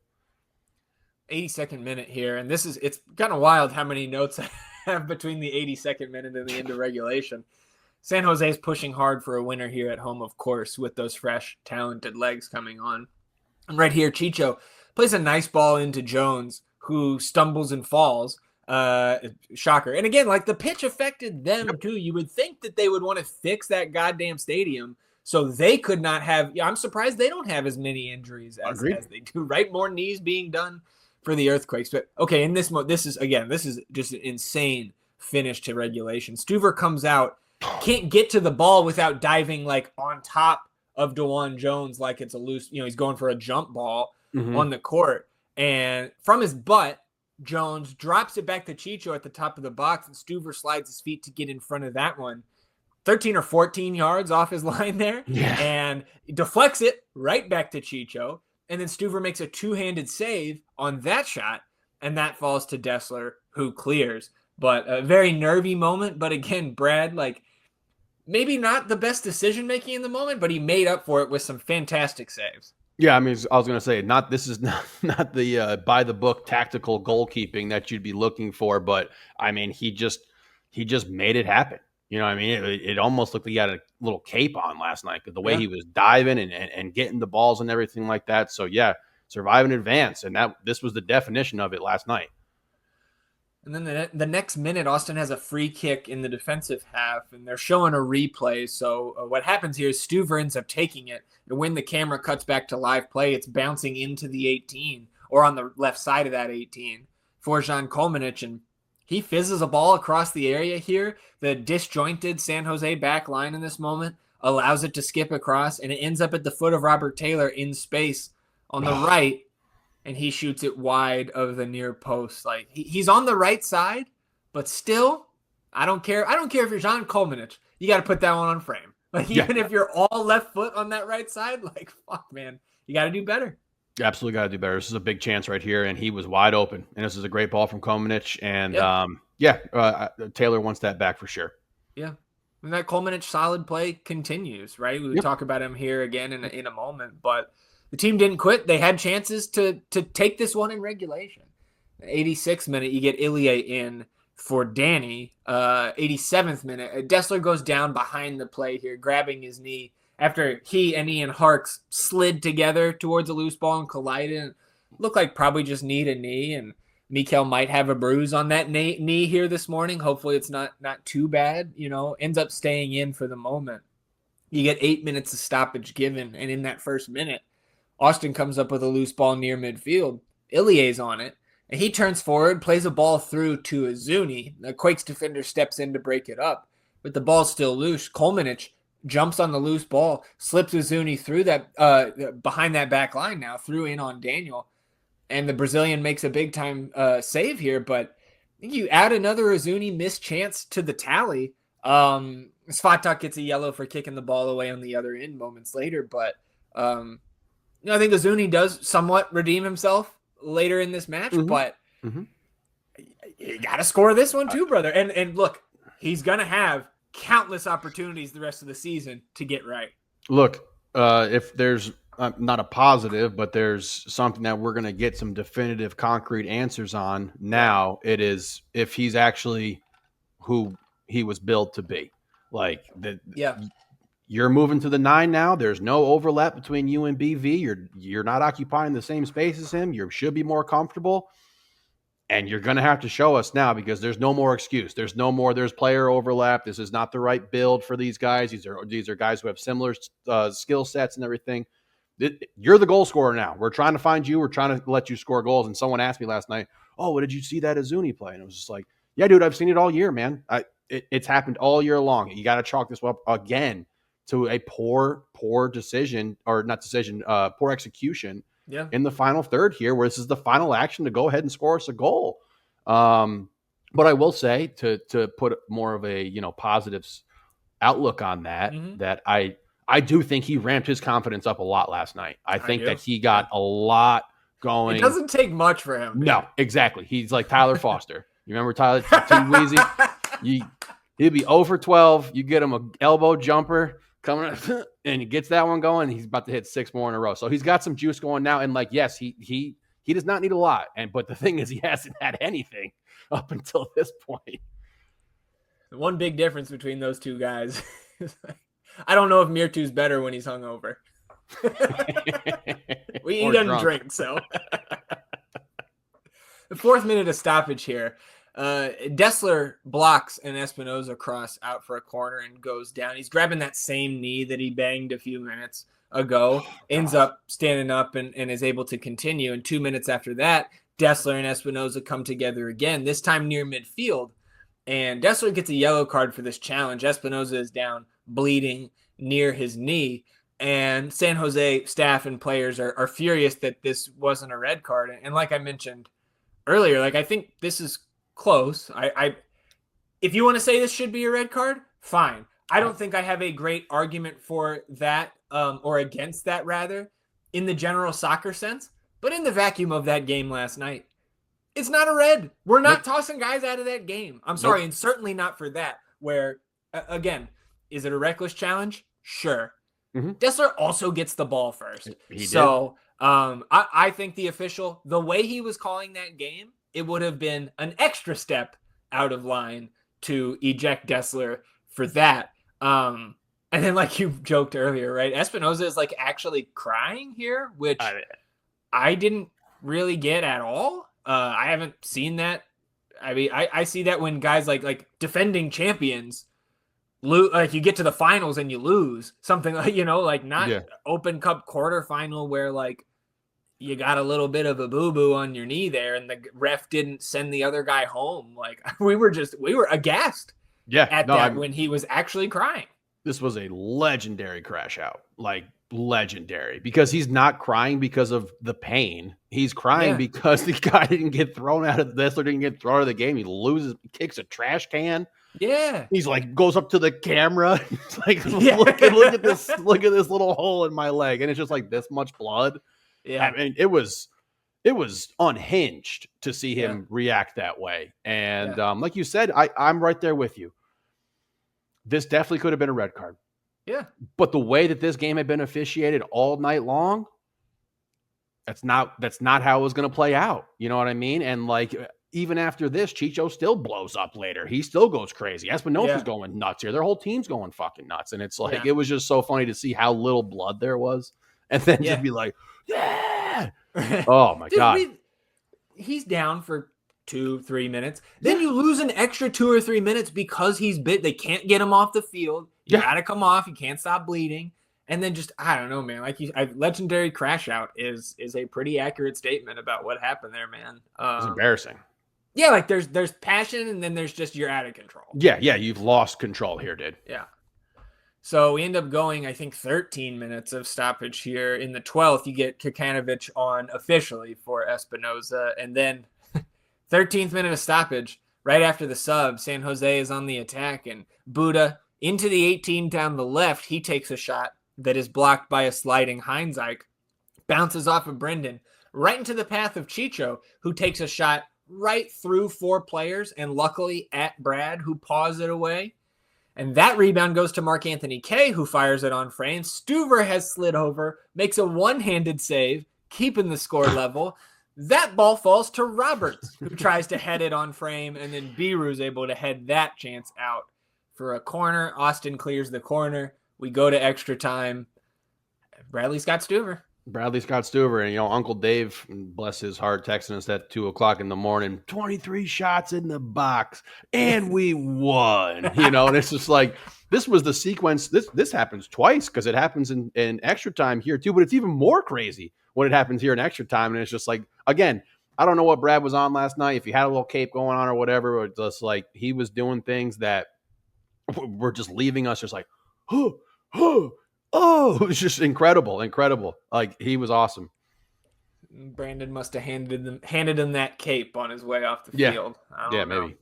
82nd minute here, and it's kind of wild how many notes I have between the 82nd minute and the end of regulation. San Jose is pushing hard for a winner here at home, of course, with those fresh, talented legs coming on. And right here, Chicho plays a nice ball into Jones, who stumbles and falls. Shocker. And again, like the pitch affected them too. You would think that they would want to fix that goddamn stadium so they could not have. I'm surprised they don't have as many injuries as they do, right? More knees being done for the Earthquakes. But okay, in this this is just an insane finish to regulation. Stuver comes out, can't get to the ball without diving like on top of DeJuan Jones like it's a loose, he's going for a jump ball on the court. And from his butt, Jones drops it back to Chicho at the top of the box, and Stuver slides his feet to get in front of that one. 13 or 14 yards off his line there, and deflects it right back to Chicho. And then Stuver makes a two-handed save on that shot, and that falls to Dessler, who clears. But a very nervy moment. But again, Brad, like, maybe not the best decision-making in the moment, but he made up for it with some fantastic saves. Yeah, I mean, I was going to say, this is not the by-the-book tactical goalkeeping that you'd be looking for, but, I mean, he just made it happen. You know what I mean? It almost looked like he had a little cape on last night, the way he was diving and getting the balls and everything like that. So, yeah, survive in advance, and this was the definition of it last night. And then the next minute, Austin has a free kick in the defensive half, and they're showing a replay. So what happens here is Stuver ends up taking it, and when the camera cuts back to live play, it's bouncing into the 18, or on the left side of that 18, for Jan Kolmanich, and he fizzes a ball across the area here. The disjointed San Jose back line in this moment allows it to skip across, and it ends up at the foot of Robert Taylor in space on the right, and he shoots it wide of the near post. Like, he's on the right side, but still, I don't care. I don't care if you're Jan Kolmanich. You got to put that one on frame. Like, even if you're all left foot on that right side, like, fuck, man, you got to do better. You absolutely got to do better. This is a big chance right here, and he was wide open. And this is a great ball from Kolmanich. And, Taylor wants that back for sure. Yeah. And that Kolmanich solid play continues, right? We would talk about him here again in a moment, but the team didn't quit. They had chances to take this one in regulation. 86th minute, you get Ilie in for Danny. 87th minute, Dessler goes down behind the play here, grabbing his knee after he and Ian Harks slid together towards a loose ball and collided. And looked like probably just need a knee, and Mikel might have a bruise on that knee here this morning. Hopefully it's not too bad, ends up staying in for the moment. You get 8 minutes of stoppage given, and in that first minute, Austin comes up with a loose ball near midfield. Ilie's on it, and he turns forward, plays a ball through to Azuni. The Quakes defender steps in to break it up, but the ball's still loose. Kolmanich jumps on the loose ball, slips Azuni through that behind that back line now, through in on Daniel, and the Brazilian makes a big-time save here, but you add another Azuni missed chance to the tally. Svatak gets a yellow for kicking the ball away on the other end moments later, but I think Azuni does somewhat redeem himself later in this match, but you got to score this one too, brother. And look, he's going to have countless opportunities the rest of the season to get right. Look, if there's not a positive, but there's something that we're going to get some definitive concrete answers on now, it is if he's actually who he was built to be. Like Yeah. you're moving to the 9 now. There's no overlap between you and BV. You're not occupying the same space as him. You should be more comfortable. And you're going to have to show us now because there's no more excuse. There's player overlap. This is not the right build for these guys. These are guys who have similar skill sets and everything. You're the goal scorer now. We're trying to find you. We're trying to let you score goals. And someone asked me last night, oh, what did you see that Azuni play? And it was just like, yeah, dude, I've seen it all year, man. It's happened all year long. You got to chalk this up again to a poor decision, or not decision, poor execution in the final third here, where this is the final action to go ahead and score us a goal. But I will say, to put more of a positive outlook on that, that I do think he ramped his confidence up a lot last night. I think that he got a lot going. It doesn't take much for him. No, exactly. He's like Tyler Foster. You remember Tyler T. Weezy? He'd be 0 for 12. You get him an elbow jumper coming up, and he gets that one going. He's about to hit 6 more in a row. So he's got some juice going now. And like, yes, he does not need a lot. But the thing is, he hasn't had anything up until this point. The one big difference between those two guys is I don't know if Mirtu's better when he's hungover. He doesn't drink, so. The 4th minute of stoppage here. Dessler blocks an Espinoza cross out for a corner and goes down. He's grabbing that same knee that he banged a few minutes ago, ends up standing up and is able to continue. And 2 minutes after that, Dessler and Espinoza come together again, this time near midfield. And Dessler gets a yellow card for this challenge. Espinoza is down, bleeding near his knee. And San Jose staff and players are furious that this wasn't a red card. And like I mentioned earlier, like I think this is close. If you want to say this should be a red card, fine. I don't think I have a great argument for that, or against that rather, in the general soccer sense. But in the vacuum of that game last night, it's not a red. We're not tossing guys out of that game. I'm sorry, and certainly not for that. Where, again, is it a reckless challenge? Sure. Dessler also gets the ball first. I think the official, the way he was calling that game, it would have been an extra step out of line to eject Dessler for that. And then, like you joked earlier, right? Espinoza is like actually crying here, which I didn't really get at all. I haven't seen that. I mean, I see that when guys like defending champions lose, like you get to the finals and you lose something like, not Open Cup quarterfinal where like you got a little bit of a boo-boo on your knee there and the ref didn't send the other guy home. Like we were aghast when he was actually crying. This was a legendary crash out, like legendary, because he's not crying because of the pain. He's crying because the guy didn't get thrown out of the game. He kicks a trash can. Yeah. He's like, goes up to the camera. He's like, look at this little hole in my leg. And it's just like this much blood. Yeah. I mean, it was unhinged to see him react that way. And like you said, I'm right there with you. This definitely could have been a red card. Yeah. But the way that this game had been officiated all night long, that's not how it was going to play out. You know what I mean? And like, even after this, Chicho still blows up later. He still goes crazy. Espinosa's going nuts here. Their whole team's going fucking nuts. And it's like, it was just so funny to see how little blood there was. And then just be like, oh my God. He's down for 2-3 minutes. Then you lose an extra 2 or 3 minutes because he's bit. They can't get him off the field. You got to come off. You can't stop bleeding. And then just, I don't know, man. Like legendary crash out is a pretty accurate statement about what happened there, man. It's embarrassing. Yeah, like there's passion, and then there's just you're out of control. Yeah, you've lost control here, dude. Yeah. So we end up going, I think, 13 minutes of stoppage here. In the 12th, you get Kikanovic on officially for Espinoza. And then 13th minute of stoppage, right after the sub, San Jose is on the attack. And Buda into the 18 down the left, he takes a shot that is blocked by a sliding Heinzike. Bounces off of Brendan right into the path of Chicho, who takes a shot right through 4 players and luckily at Brad, who paws it away. And that rebound goes to Mark Anthony Kay, who fires it on frame. Stuver has slid over, makes a one-handed save, keeping the score level. That ball falls to Roberts, who tries to head it on frame, and then Biru's able to head that chance out for a corner. Austin clears the corner. We go to extra time. Bradley Scott Stuver. And Uncle Dave, bless his heart, texting us at 2:00 in the morning. 23 shots in the box, and we won. And it's just like this was the sequence. This happens twice because it happens in extra time here too. But it's even more crazy when it happens here in extra time, and it's just like again. I don't know what Brad was on last night. If he had a little cape going on or whatever, or just like he was doing things that were just leaving us just like, oh, it was just incredible. Like he was awesome. Brandon must have handed him that cape on his way off the field. I don't know. Maybe.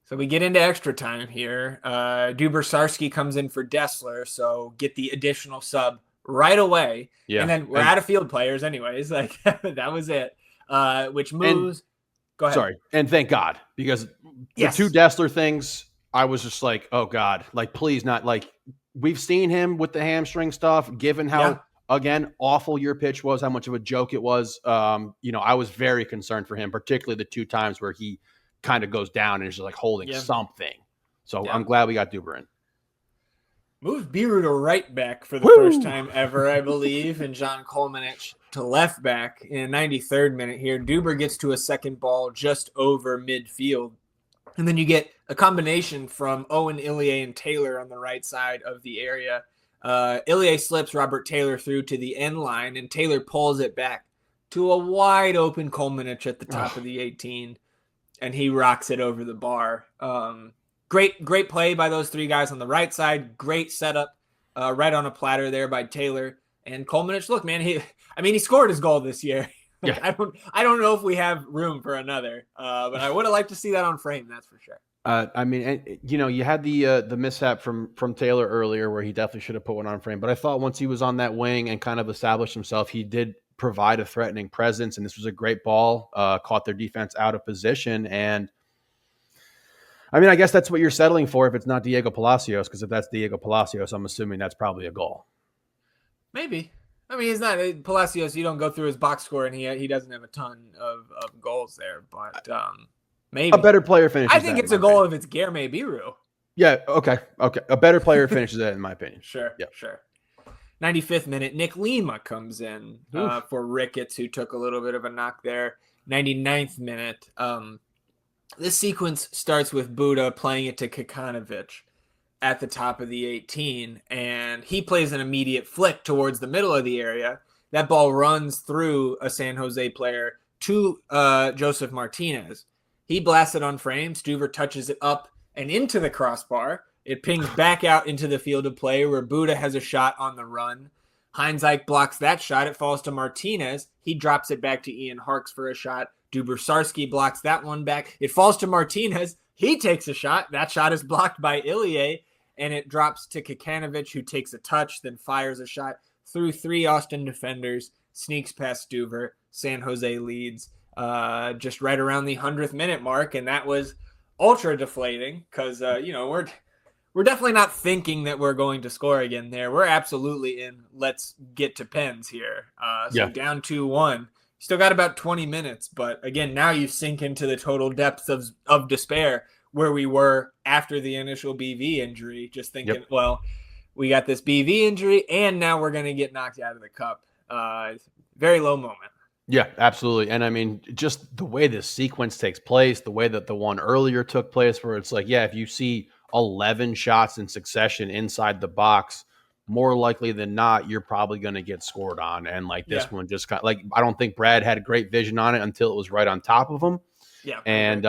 So we get into extra time here. Duber-Sarsky comes in for Dessler, so get the additional sub right away. Yeah. And then we're out of field players anyways. Like that was it. Which moves. Go ahead. Sorry. And thank God, because the two Dessler things, I was just like, oh God, like please not. Like we've seen him with the hamstring stuff, given how again awful your pitch was, how much of a joke it was. I was very concerned for him, particularly the two times where he kind of goes down and is just like holding something. So I'm glad we got Duber in. Moved Biru to right back for the first time ever, I believe, and John Kolmanich to left back in the 93rd minute here. Duber gets to a second ball just over midfield. And then you get a combination from Owen, Ilya, and Taylor on the right side of the area. Ilya slips Robert Taylor through to the end line, and Taylor pulls it back to a wide open Kolmanich at the top of the 18, and he rocks it over the bar. Great play by those three guys on the right side. Great setup right on a platter there by Taylor. And Kolmanich, look, man, he scored his goal this year. Yeah. I don't know if we have room for another, but I would have liked to see that on frame, that's for sure. You had the mishap from Taylor earlier where he definitely should have put one on frame. But I thought once he was on that wing and kind of established himself, he did provide a threatening presence, and this was a great ball, caught their defense out of position. And I guess that's what you're settling for if it's not Diego Palacios, because if that's Diego Palacios, I'm assuming that's probably a goal. Maybe. He's not Palacios. You don't go through his box score, and he doesn't have a ton of goals there. But maybe a better player finishes. I think it's a goal if it's Guilherme Biru. Yeah. Okay. A better player finishes that, in my opinion. Sure. Yep. Sure. 95th minute, Nick Lima comes in for Ricketts, who took a little bit of a knock there. 99th minute. This sequence starts with Buda playing it to Kekanovic at the top of the 18, and he plays an immediate flick towards the middle of the area. That ball runs through a San Jose player to Joseph Martinez. He blasts it on frame. Stuver touches it up and into the crossbar. It pings back out into the field of play where Buda has a shot on the run. Heinzike blocks that shot. It falls to Martinez. He drops it back to Ian Harks for a shot. Duber-Sarsky blocks that one back. It falls to Martinez. He takes a shot. That shot is blocked by Ilya, and it drops to Kekanovic, who takes a touch, then fires a shot through three Austin defenders, sneaks past Stuver. San Jose leads just right around the 100th minute mark, and that was ultra deflating because, we're definitely not thinking that we're going to score again there. We're absolutely in let's get to pens here. Down 2-1. Still got about 20 minutes, but again, now you sink into the total depths of despair where we were after the initial BV injury, just thinking, well, we got this BV injury, and now we're going to get knocked out of the cup. Very low moment. Yeah, absolutely. And just the way this sequence takes place, the way that the one earlier took place, where it's like, if you see 11 shots in succession inside the box, more likely than not, you're probably going to get scored on. And this one just kind of I don't think Brad had a great vision on it until it was right on top of him. Yeah. And,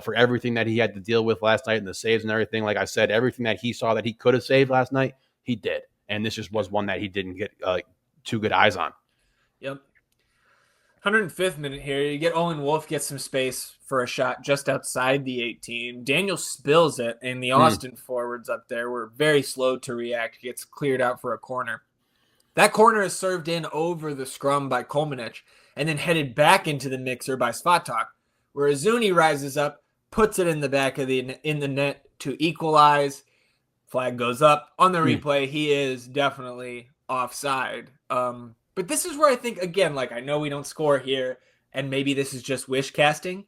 for everything that he had to deal with last night and the saves and everything, like I said, everything that he saw that he could have saved last night, he did. And this just was one that he didn't get two good eyes on. Yep. 105th minute here. You get Owen Wolf gets some space for a shot just outside the 18. Daniel spills it, and the Austin forwards up there were very slow to react. Gets cleared out for a corner. That corner is served in over the scrum by Kolmanich and then headed back into the mixer by Svatak, where Azuni rises up, puts it in the back of the net to equalize. Flag goes up. On the replay, he is definitely offside. But this is where I think, again, I know we don't score here, and maybe this is just wish casting,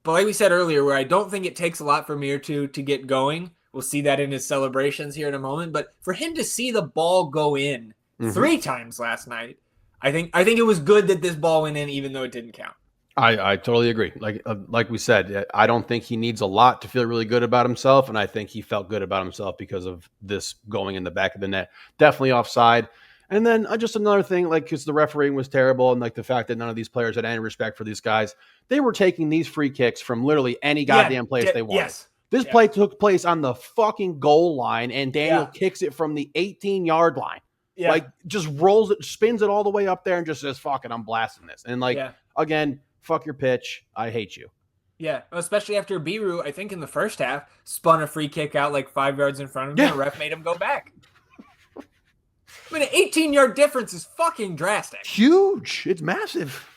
But like we said earlier, where I don't think it takes a lot for Mirtu to get going. We'll see that in his celebrations here in a moment. But for him to see the ball go in 3 times last night, I think it was good that this ball went in, even though it didn't count. I totally agree. Like we said, I don't think he needs a lot to feel really good about himself, and I think he felt good about himself because of this going in the back of the net. Definitely offside. And then just another thing, like, because the refereeing was terrible, and like the fact that none of these players had any respect for these guys, they were taking these free kicks from literally any goddamn place they wanted. Yes. This play took place on the fucking goal line, and Daniel kicks it from the 18-yard line. Yeah. Like, just rolls it, spins it all the way up there, and just says, "Fuck it, I'm blasting this." And again, fuck your pitch. I hate you. Yeah, especially after Biru, I think in the first half, spun a free kick out like 5 yards in front of him. Yeah. The ref made him go back. I mean, an 18-yard difference is fucking drastic. Huge. It's massive.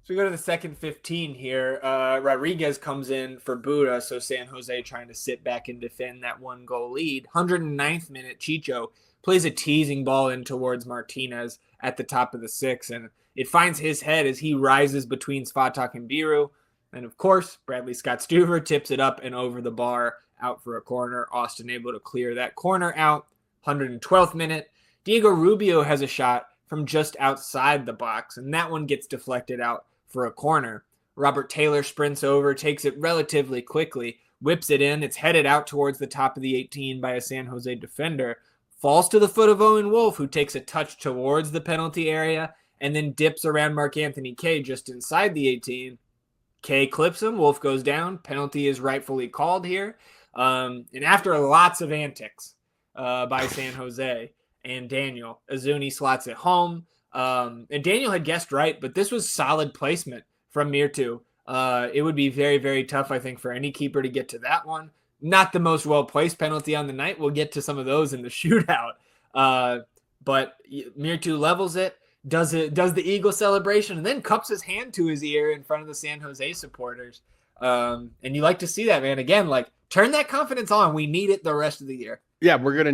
So we go to the second 15 here. Rodriguez comes in for Buda, so San Jose trying to sit back and defend that 1-goal lead. 109th minute, Chicho plays a teasing ball in towards Martinez at the top of the 6, and it finds his head as he rises between Svatak and Biru. And of course, Bradley Scott Stuver tips it up and over the bar out for a corner. Austin able to clear that corner out. 112th minute, Diego Rubio has a shot from just outside the box, and that one gets deflected out for a corner. Robert Taylor sprints over, takes it relatively quickly, whips it in. It's headed out towards the top of the 18 by a San Jose defender. Falls to the foot of Owen Wolf, who takes a touch towards the penalty area and then dips around Mark-Anthony Kaye just inside the 18. Kaye clips him. Wolf goes down. Penalty is rightfully called here. And after lots of antics by San Jose and Daniel, Azuni slots it home. And Daniel had guessed right, but this was solid placement from Mirtu. It would be very, very tough, I think, for any keeper to get to that one. Not the most well-placed penalty on the night. We'll get to some of those in the shootout. But Mirtu levels it, does the Eagle celebration, and then cups his hand to his ear in front of the San Jose supporters. And you like to see that, man. Again, like, turn that confidence on. We need it the rest of the year. Yeah, we're gonna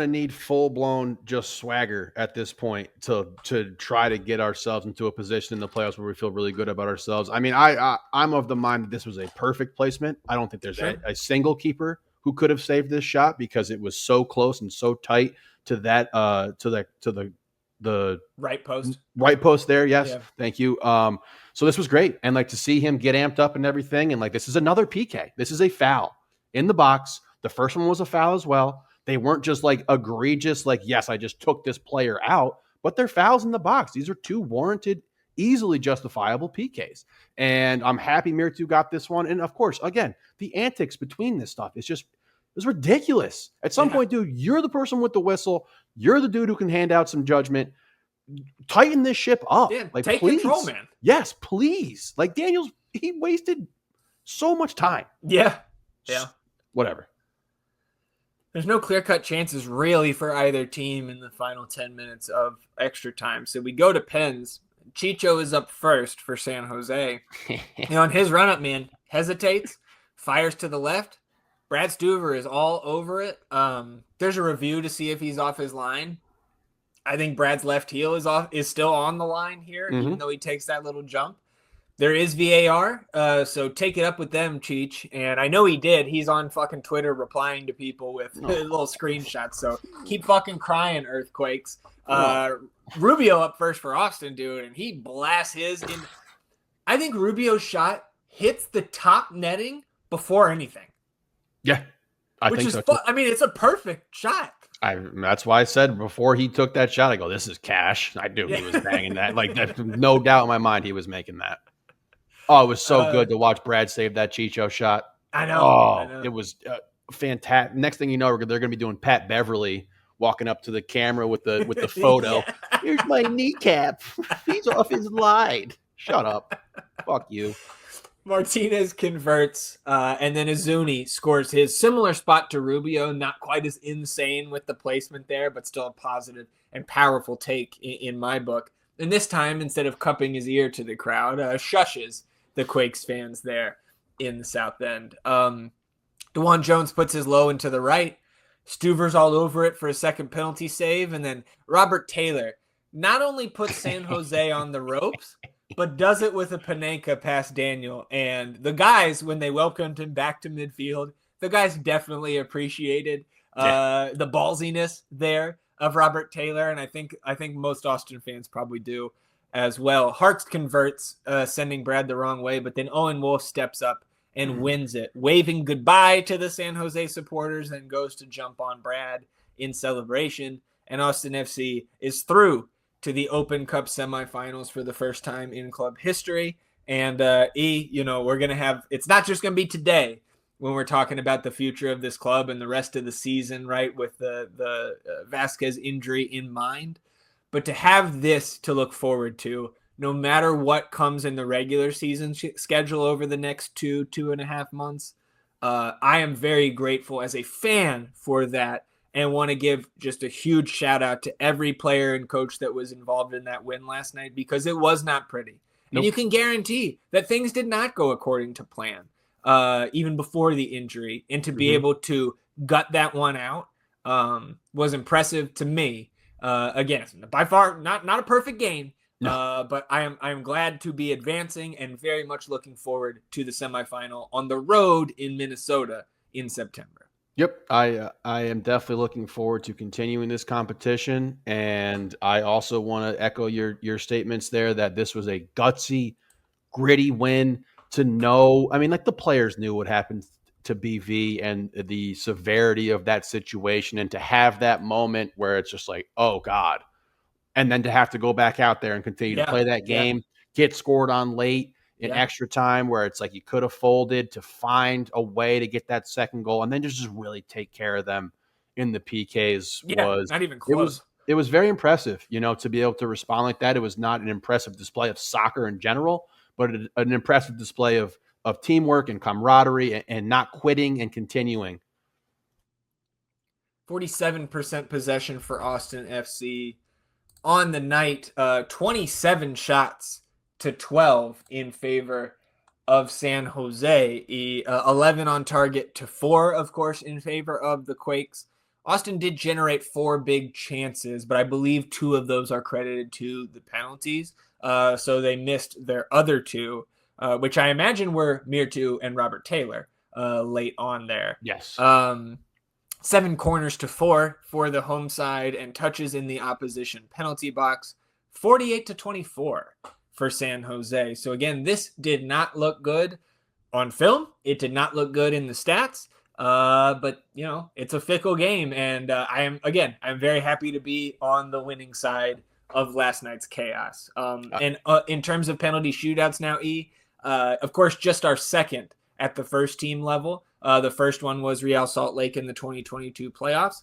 need full blown just swagger at this point to try to get ourselves into a position in the playoffs where we feel really good about ourselves. I mean, I'm of the mind that this was a perfect placement. I don't think there's a single keeper who could have saved this shot because it was so close and so tight to that to the right post there. Yes, yeah. Thank you. So this was great, and like to see him get amped up and everything, and like this is another PK. This is a foul in the box. The first one was a foul as well. They weren't just like egregious, like, yes, I just took this player out, but they're fouls in the box. These are 2 warranted, easily justifiable PKs. And I'm happy Mirtu got this one. And of course, again, the antics between this stuff is just, it's ridiculous. At some point, dude, you're the person with the whistle. You're the dude who can hand out some judgment. Tighten this ship up. Yeah, like, take control, man. Yes, please. Like Daniels, he wasted so much time. Yeah. Whatever. There's no clear-cut chances really for either team in the final 10 minutes of extra time. So we go to pens. Chicho is up first for San Jose. On his run-up, man, hesitates, fires to the left. Brad Stuver is all over it. There's a review to see if he's off his line. I think Brad's left heel is still on the line here, even though he takes that little jump. There is VAR, so take it up with them, Cheech. And I know he did. He's on fucking Twitter replying to people with little screenshots. So keep fucking crying, Earthquakes. Rubio up first for Austin, dude, and he blasts his in. I think Rubio's shot hits the top netting before anything. Yeah, I think so. I mean, it's a perfect shot. That's why I said before he took that shot, I go, this is cash. I knew he was banging that. Like, there's no doubt in my mind he was making that. Oh, it was so good to watch Brad save that Chicho shot. I know. Oh, it was fantastic. Next thing you know, they're going to be doing Pat Beverly walking up to the camera with the photo. Here's my kneecap. He's off his line. Shut up. Fuck you. Martinez converts, and then Azuni scores his similar spot to Rubio. Not quite as insane with the placement there, but still a positive and powerful take in my book. And this time, instead of cupping his ear to the crowd, shushes the Quakes fans there in the South End. DeJuan Jones puts his low into the right. Stuver's all over it for a second penalty save. And then Robert Taylor not only puts San Jose on the ropes, but does it with a Panenka past Daniel. And the guys, when they welcomed him back to midfield, the guys definitely appreciated the ballsiness there of Robert Taylor, and I think most Austin fans probably do as well. Harks converts, sending Brad the wrong way, but then Owen Wolff steps up and wins it, waving goodbye to the San Jose supporters, and goes to jump on Brad in celebration. And Austin FC is through to the Open Cup semifinals for the first time in club history. And we're going to have, it's not just going to be today when we're talking about the future of this club and the rest of the season, right, with the Vazquez injury in mind, but to have this to look forward to, no matter what comes in the regular season schedule over the next 2.5 months, I am very grateful as a fan for that, and want to give just a huge shout out to every player and coach that was involved in that win last night, because it was not pretty. Nope. And you can guarantee that things did not go according to plan, even before the injury. And to be able to gut that one out was impressive to me. Again, by far not a perfect game, but I am glad to be advancing and very much looking forward to the semifinal on the road in Minnesota in September. Yep, I am definitely looking forward to continuing this competition, and I also want to echo your statements there that this was a gutsy, gritty win. To know, I mean, like the players knew what happened to BV and the severity of that situation, and to have that moment where it's just like, oh God, and then to have to go back out there and continue to play that game, get scored on late in extra time where it's like you could have folded, to find a way to get that second goal and then just really take care of them in the PKs was not even close. It was very impressive, to be able to respond like that. It was not an impressive display of soccer in general, but an impressive display of teamwork and camaraderie and not quitting and continuing. 47% possession for Austin FC on the night, 27 shots to 12 in favor of San Jose, 11 on target to 4, of course, in favor of the Quakes. Austin did generate 4 big chances, but I believe 2 of those are credited to the penalties. So they missed their other 2, which I imagine were Mirtu and Robert Taylor late on there. Yes. 7 corners to 4 for the home side, and touches in the opposition penalty box, 48-24 for San Jose. So again, this did not look good on film. It did not look good in the stats. But it's a fickle game, and I'm very happy to be on the winning side of last night's chaos. And in terms of penalty shootouts now, of course, just our second at the first team level. The first one was Real Salt Lake in the 2022 playoffs.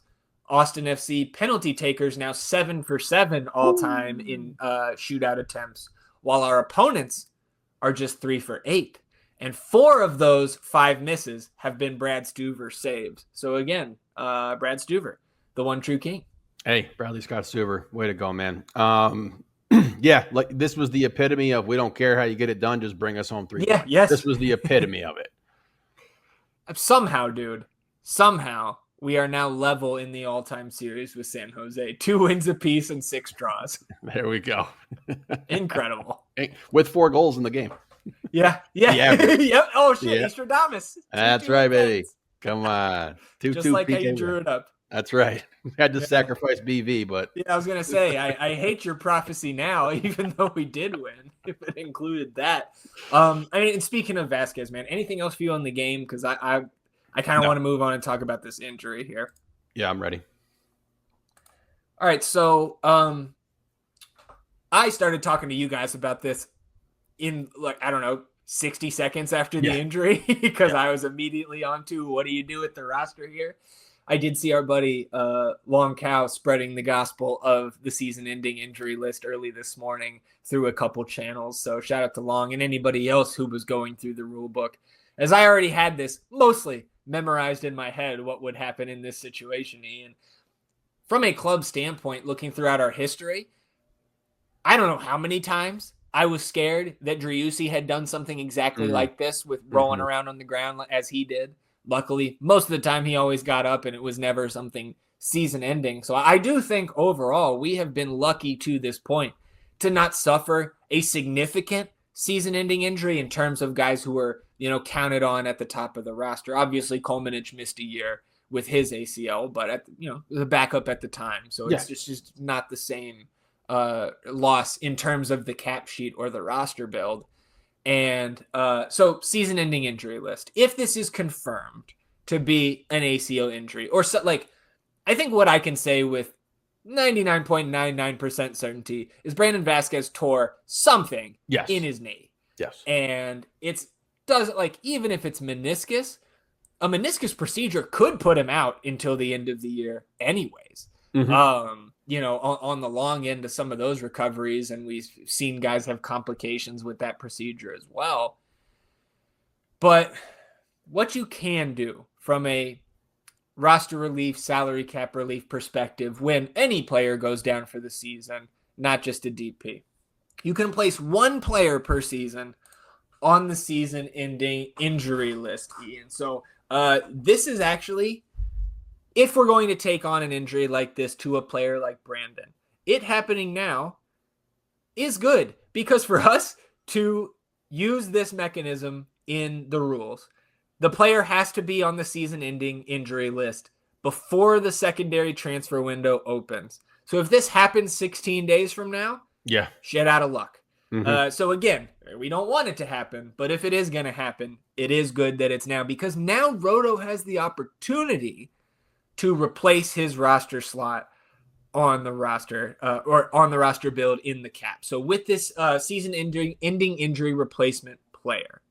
Austin FC penalty takers now 7 for 7 all time in shootout attempts, while our opponents are just 3 for 8. And 4 of those 5 misses have been Brad Stuver saves. So again, Brad Stuver, the one true king. Hey, Bradley Scott Stuver, way to go, man. Like this was the epitome of, we don't care how you get it done, just bring us home 3 points. Yes. This was the epitome of it. Somehow, we are now level in the all-time series with San Jose. 2 wins apiece and 6 draws. There we go. Incredible. With 4 goals in the game. Yeah. Yep. Oh, shit. Yeah. Estradamus. That's right, baby. Come on. 2-2 Just like PK how you drew it up. That's right. We had to sacrifice BV, but... Yeah, I was going to say, I hate your prophecy now, even though we did win, if it included that. And speaking of Vazquez, man, anything else for you on the game? Because I kind of want to move on and talk about this injury here. Yeah, I'm ready. All right, so I started talking to you guys about this in, 60 seconds after the injury, because I was immediately on to, what do you do with the roster here? I did see our buddy Long Cow spreading the gospel of the season-ending injury list early this morning through a couple channels. So shout out to Long and anybody else who was going through the rule book, as I already had this mostly memorized in my head what would happen in this situation, Ian. From a club standpoint, looking throughout our history, I don't know how many times I was scared that Driussi had done something exactly like this, with rolling around on the ground as he did. Luckily, most of the time he always got up, and it was never something season ending. So I do think overall we have been lucky to this point to not suffer a significant season-ending injury in terms of guys who were, counted on at the top of the roster. Obviously, Kolmanich missed a year with his ACL, but the backup at the time. So it's just not the same loss in terms of the cap sheet or the roster build. And so season-ending injury list. If this is confirmed to be an ACL injury, or I think what I can say with 99.99% certainty is Brandon Vazquez tore something in his knee. Yes. And even if it's meniscus, a meniscus procedure could put him out until the end of the year anyways. Mm-hmm. On the long end of some of those recoveries, and we've seen guys have complications with that procedure as well. But what you can do from a roster relief, salary cap relief perspective when any player goes down for the season, not just a DP, you can place one player per season on the season-ending injury list, Ian. So this is actually, if we're going to take on an injury like this to a player like Brandon, it happening now is good, because for us to use this mechanism in the rules, the player has to be on the season-ending injury list before the secondary transfer window opens. So if this happens 16 days from now, shit out of luck. Mm-hmm. So again, we don't want it to happen, but if it is going to happen, it is good that it's now, because now Roto has the opportunity to replace his roster slot on the roster or on the roster build in the cap. So with this season-ending injury replacement player,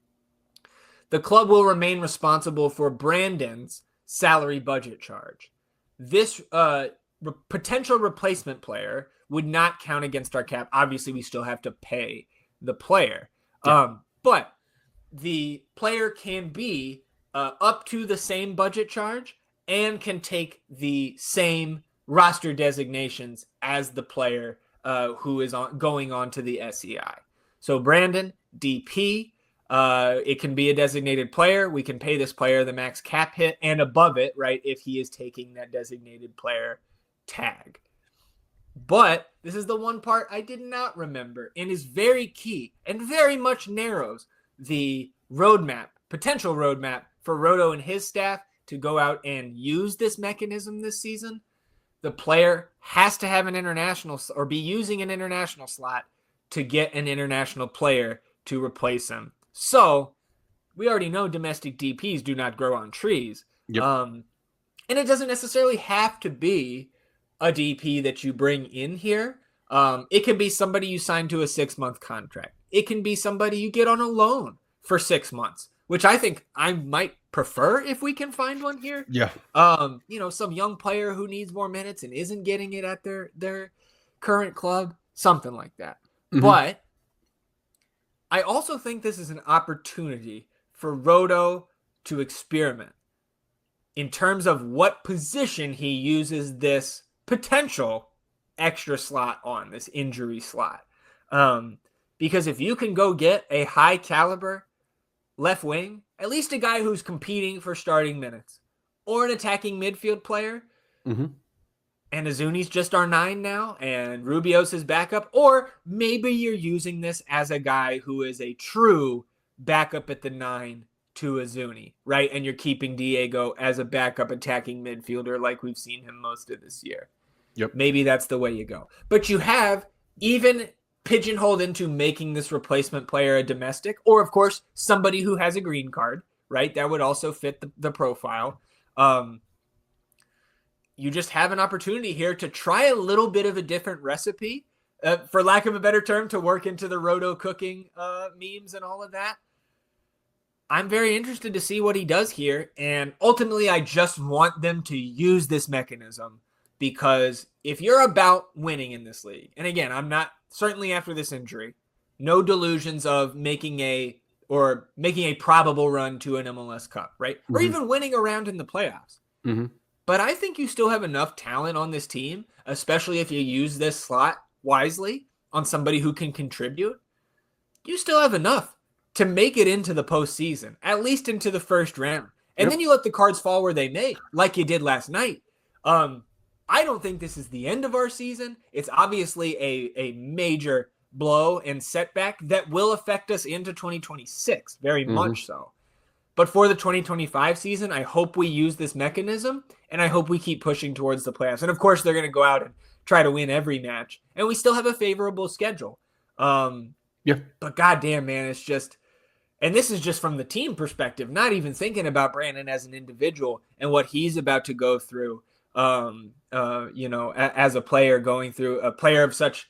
the club will remain responsible for Brandon's salary budget charge. This potential replacement player would not count against our cap. Obviously, we still have to pay the player. But the player can be up to the same budget charge and can take the same roster designations as the player who is going on to the SEI. So Brandon, DP, it can be a designated player. We can pay this player the max cap hit and above it, right, if he is taking that designated player tag. But this is the one part I did not remember and is very key and very much narrows the potential roadmap for Roto and his staff to go out and use this mechanism this season. The player has to have an international or be using an international slot to get an international player to replace him. So we already know domestic DPs do not grow on trees. Yep. And it doesn't necessarily have to be a DP that you bring in here. It can be somebody you sign to a 6-month contract. It can be somebody you get on a loan for 6 months, which I think I might prefer if we can find one here. Yeah. Some young player who needs more minutes and isn't getting it at their current club, something like that. Mm-hmm. But I also think this is an opportunity for Roto to experiment in terms of what position he uses this potential extra slot on, this injury slot. Because if you can go get a high caliber left wing, at least a guy who's competing for starting minutes, or an attacking midfield player, and Azuni's just our 9 now, and Rubio's his backup, or maybe you're using this as a guy who is a true backup at the 9 to Azuni, right? And you're keeping Diego as a backup attacking midfielder like we've seen him most of this year. Yep. Maybe that's the way you go. But you have even pigeonholed into making this replacement player a domestic, or of course, somebody who has a green card, right? That would also fit the profile. You just have an opportunity here to try a little bit of a different recipe, for lack of a better term, to work into the Roto cooking memes and all of that. I'm very interested to see what he does here. And ultimately, I just want them to use this mechanism, because if you're about winning in this league, and again, I'm not, certainly after this injury, no delusions of making a probable run to an MLS Cup, right? Mm-hmm. Or even winning a round in the playoffs. Mm-hmm. But I think you still have enough talent on this team, especially if you use this slot wisely on somebody who can contribute. You still have enough to make it into the postseason, at least into the first round. And then you let the cards fall where they may, like you did last night. I don't think this is the end of our season. It's obviously a major blow and setback that will affect us into 2026, very Mm-hmm. much so. But for the 2025 season, I hope we use this mechanism, and I hope we keep pushing towards the playoffs. And of course, they're going to go out and try to win every match, and we still have a favorable schedule. But goddamn, man, it's just, and this is just from the team perspective, not even thinking about Brandon as an individual and what he's about to go through. As a player going through, a player of such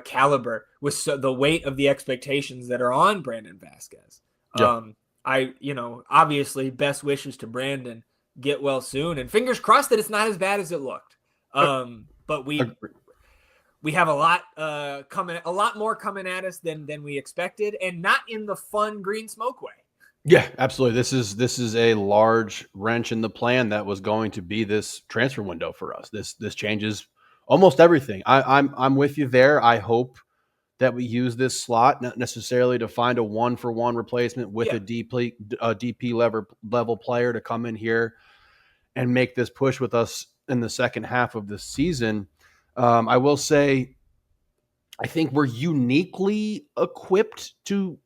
caliber with the weight of the expectations that are on Brandon Vazquez. Obviously, best wishes to Brandon. Get well soon, and fingers crossed that it's not as bad as it looked. But we have a lot more coming at us than we expected, and not in the fun green smoke way. Yeah, absolutely. This is a large wrench in the plan that was going to be this transfer window for us. This changes almost everything. I'm with you there. I hope that we use this slot, not necessarily to find a 1-for-1 replacement with a DP level player to come in here and make this push with us in the second half of the season. I will say, I think we're uniquely equipped to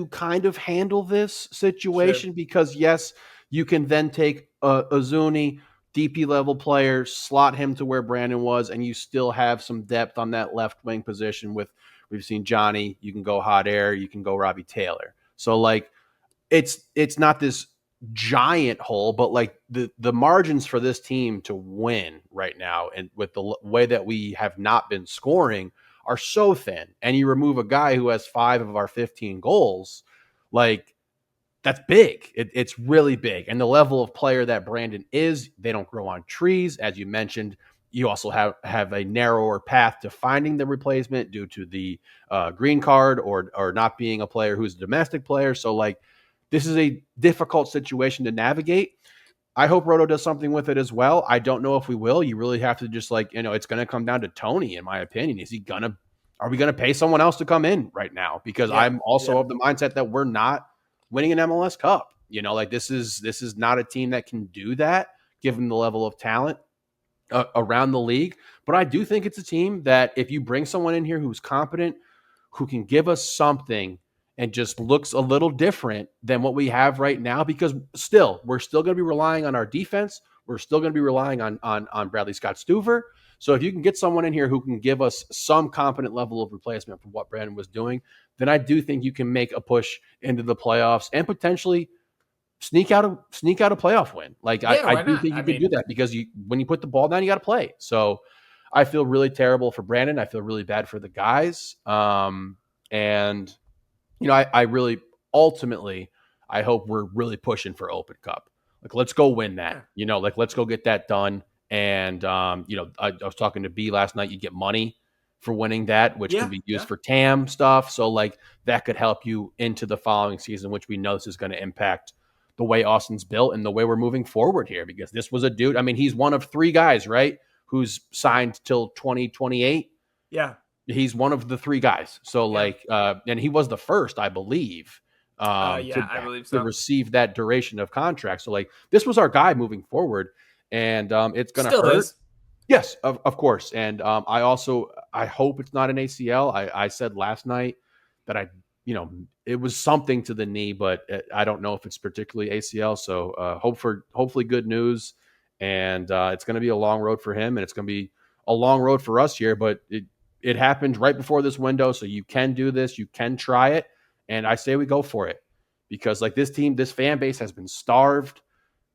kind of handle this situation because, yes, you can then take a Zuni DP level player, slot him to where Brandon was, and you still have some depth on that left wing position with, we've seen Johnny, you can go Hot Air, you can go Robbie Taylor. So like it's not this giant hole, but like the margins for this team to win right now, and with the way that we have not been scoring, are so thin. And you remove a guy who has 5 of our 15 goals, like that's big. It's really big. And the level of player that Brandon is, they don't grow on trees, as you mentioned. You also have a narrower path to finding the replacement due to the green card or not being a player who's a domestic player. So like, this is a difficult situation to navigate. I hope Roto does something with it as well. I don't know if we will. You really have to just it's going to come down to Tony, in my opinion. Are we going to pay someone else to come in right now? Because I'm also of the mindset that we're not winning an MLS Cup. This is not a team that can do that given the level of talent around the league. But I do think it's a team that if you bring someone in here who's competent, who can give us something and just looks a little different than what we have right now, because we're still going to be relying on our defense. We're still going to be relying on Bradley Scott Stuver. So if you can get someone in here who can give us some competent level of replacement for what Brandon was doing, then I do think you can make a push into the playoffs and potentially sneak out a playoff win. I do think you can do that, because when you put the ball down, you got to play. So I feel really terrible for Brandon. I feel really bad for the guys. I really ultimately, I hope we're really pushing for Open Cup. Let's go win that. Let's go get that done. And I was talking to B last night. You get money for winning that, which can be used for TAM stuff. So that could help you into the following season, which we know this is going to impact the way Austin's built and the way we're moving forward here. Because this was a dude. I mean, he's one of 3 guys, right, who's signed till 2028. Yeah. He's one of the 3 guys. So and he was the first, I believe, I believe so, to receive that duration of contract. So this was our guy moving forward, and it's going to hurt. Yes, of course. And I hope it's not an ACL. I said last night that it was something to the knee, but I don't know if it's particularly ACL. So hopefully good news. And it's going to be a long road for him, and it's going to be a long road for us here, but it happened right before this window. So you can do this, you can try it. And I say we go for it, because this fan base has been starved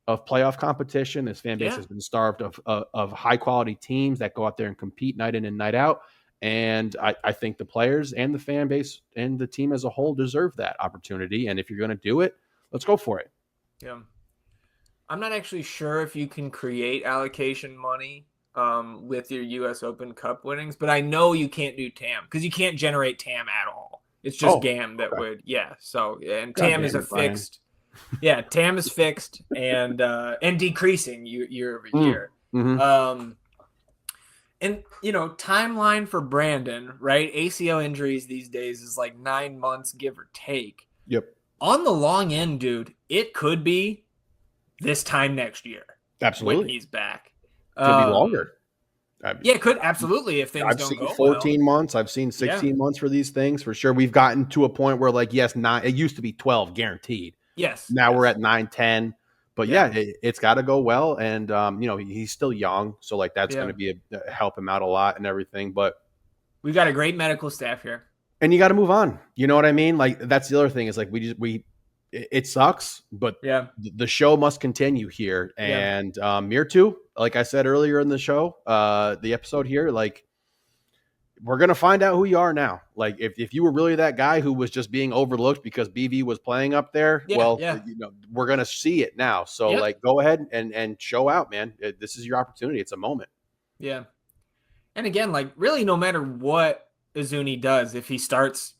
of playoff competition. This fan base has been starved of high quality teams that go out there and compete night in and night out. And I think the players and the fan base and the team as a whole deserve that opportunity. And if you're going to do it, let's go for it. Yeah. I'm not actually sure if you can create allocation money with your U.S. Open Cup winnings, but I know you can't do TAM because you can't generate TAM at all. It's just GAM that would. Yeah. So, and TAM is a fixed. Yeah, TAM is fixed and decreasing year over year. Mm-hmm. And timeline for Brandon, right? ACL injuries these days is 9 months, give or take. Yep. On the long end, dude, it could be this time next year. Absolutely. When he's back. Could be longer. Yeah, it could absolutely if things I've don't seen go 14 well. months. I've seen Yeah. 16 months for these things for sure. We've gotten to a point where, like, yes, it used to be 12 guaranteed. Yes. Now we're Yes. at 9, 10. But Yeah. yeah, it's got to go well. And, he's still young. So, like, that's going Yeah. to be help him out a lot and everything. But We've got a great medical staff here. and you got to move on. You know what I mean? Like, that's the other thing is like, it sucks, but Yeah. the show must continue here. Yeah. And Mirtu, like I said earlier in the show, the episode here, like, we're going to find out who you are now. Like, if you were really that guy who was just being overlooked because BV was playing up there, Yeah. well, Yeah. we're going to see it now. So, Yep. like, go ahead and show out, man. This is your opportunity. It's a moment. Yeah. And again, like, really, no matter what Izuni does, if he starts,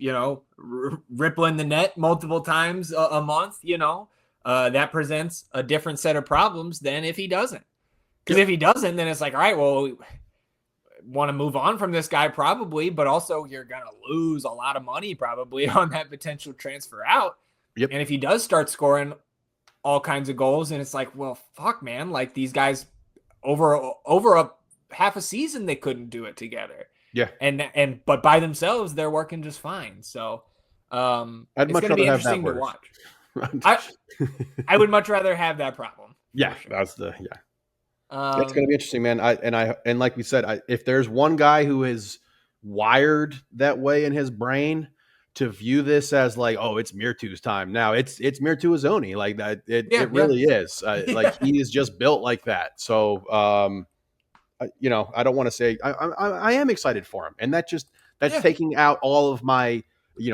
rippling the net multiple times a month, that presents a different set of problems than if he doesn't. Because if he doesn't, then it's like, all right, well, we want to move on from this guy probably, but also you're going to lose a lot of money probably on that potential transfer out. Yep. And if he does start scoring all kinds of goals, and it's like, well, fuck, man, like these guys over a half a season, they couldn't do it together. Yeah. But by themselves, they're working just fine. So I'd it's much going to be rather have that interesting to worse. watch. I would much rather have that problem. Yeah, sure. that's the it's going to be interesting, man. And like we said, if there's one guy who is wired that way in his brain to view this as like, oh, it's Mirtu's time now. It's Mirtu Izoni, like that. It really is. Like he is just built like that. So, I don't want to say I am excited for him, and that's taking out all of my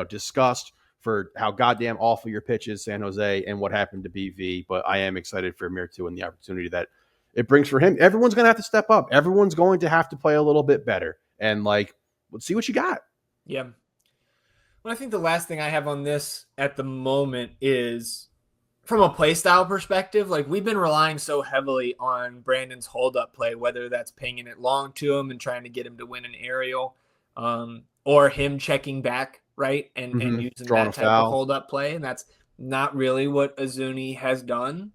disgust for how goddamn awful your pitch is, San Jose, and what happened to BV. But I am excited for Mirtu and the opportunity that it brings for him. Everyone's going to have to step up. Everyone's going to have to play a little bit better. And like, let's see what you got. Yeah. Well, I think the last thing I have on this at the moment is from a play style perspective. Like, we've been relying so heavily on Brandon's hold up play, whether that's pinging it long to him and trying to get him to win an aerial, or him checking back, right, and using Drawing that type of hold up play. And that's not really what Izuni has done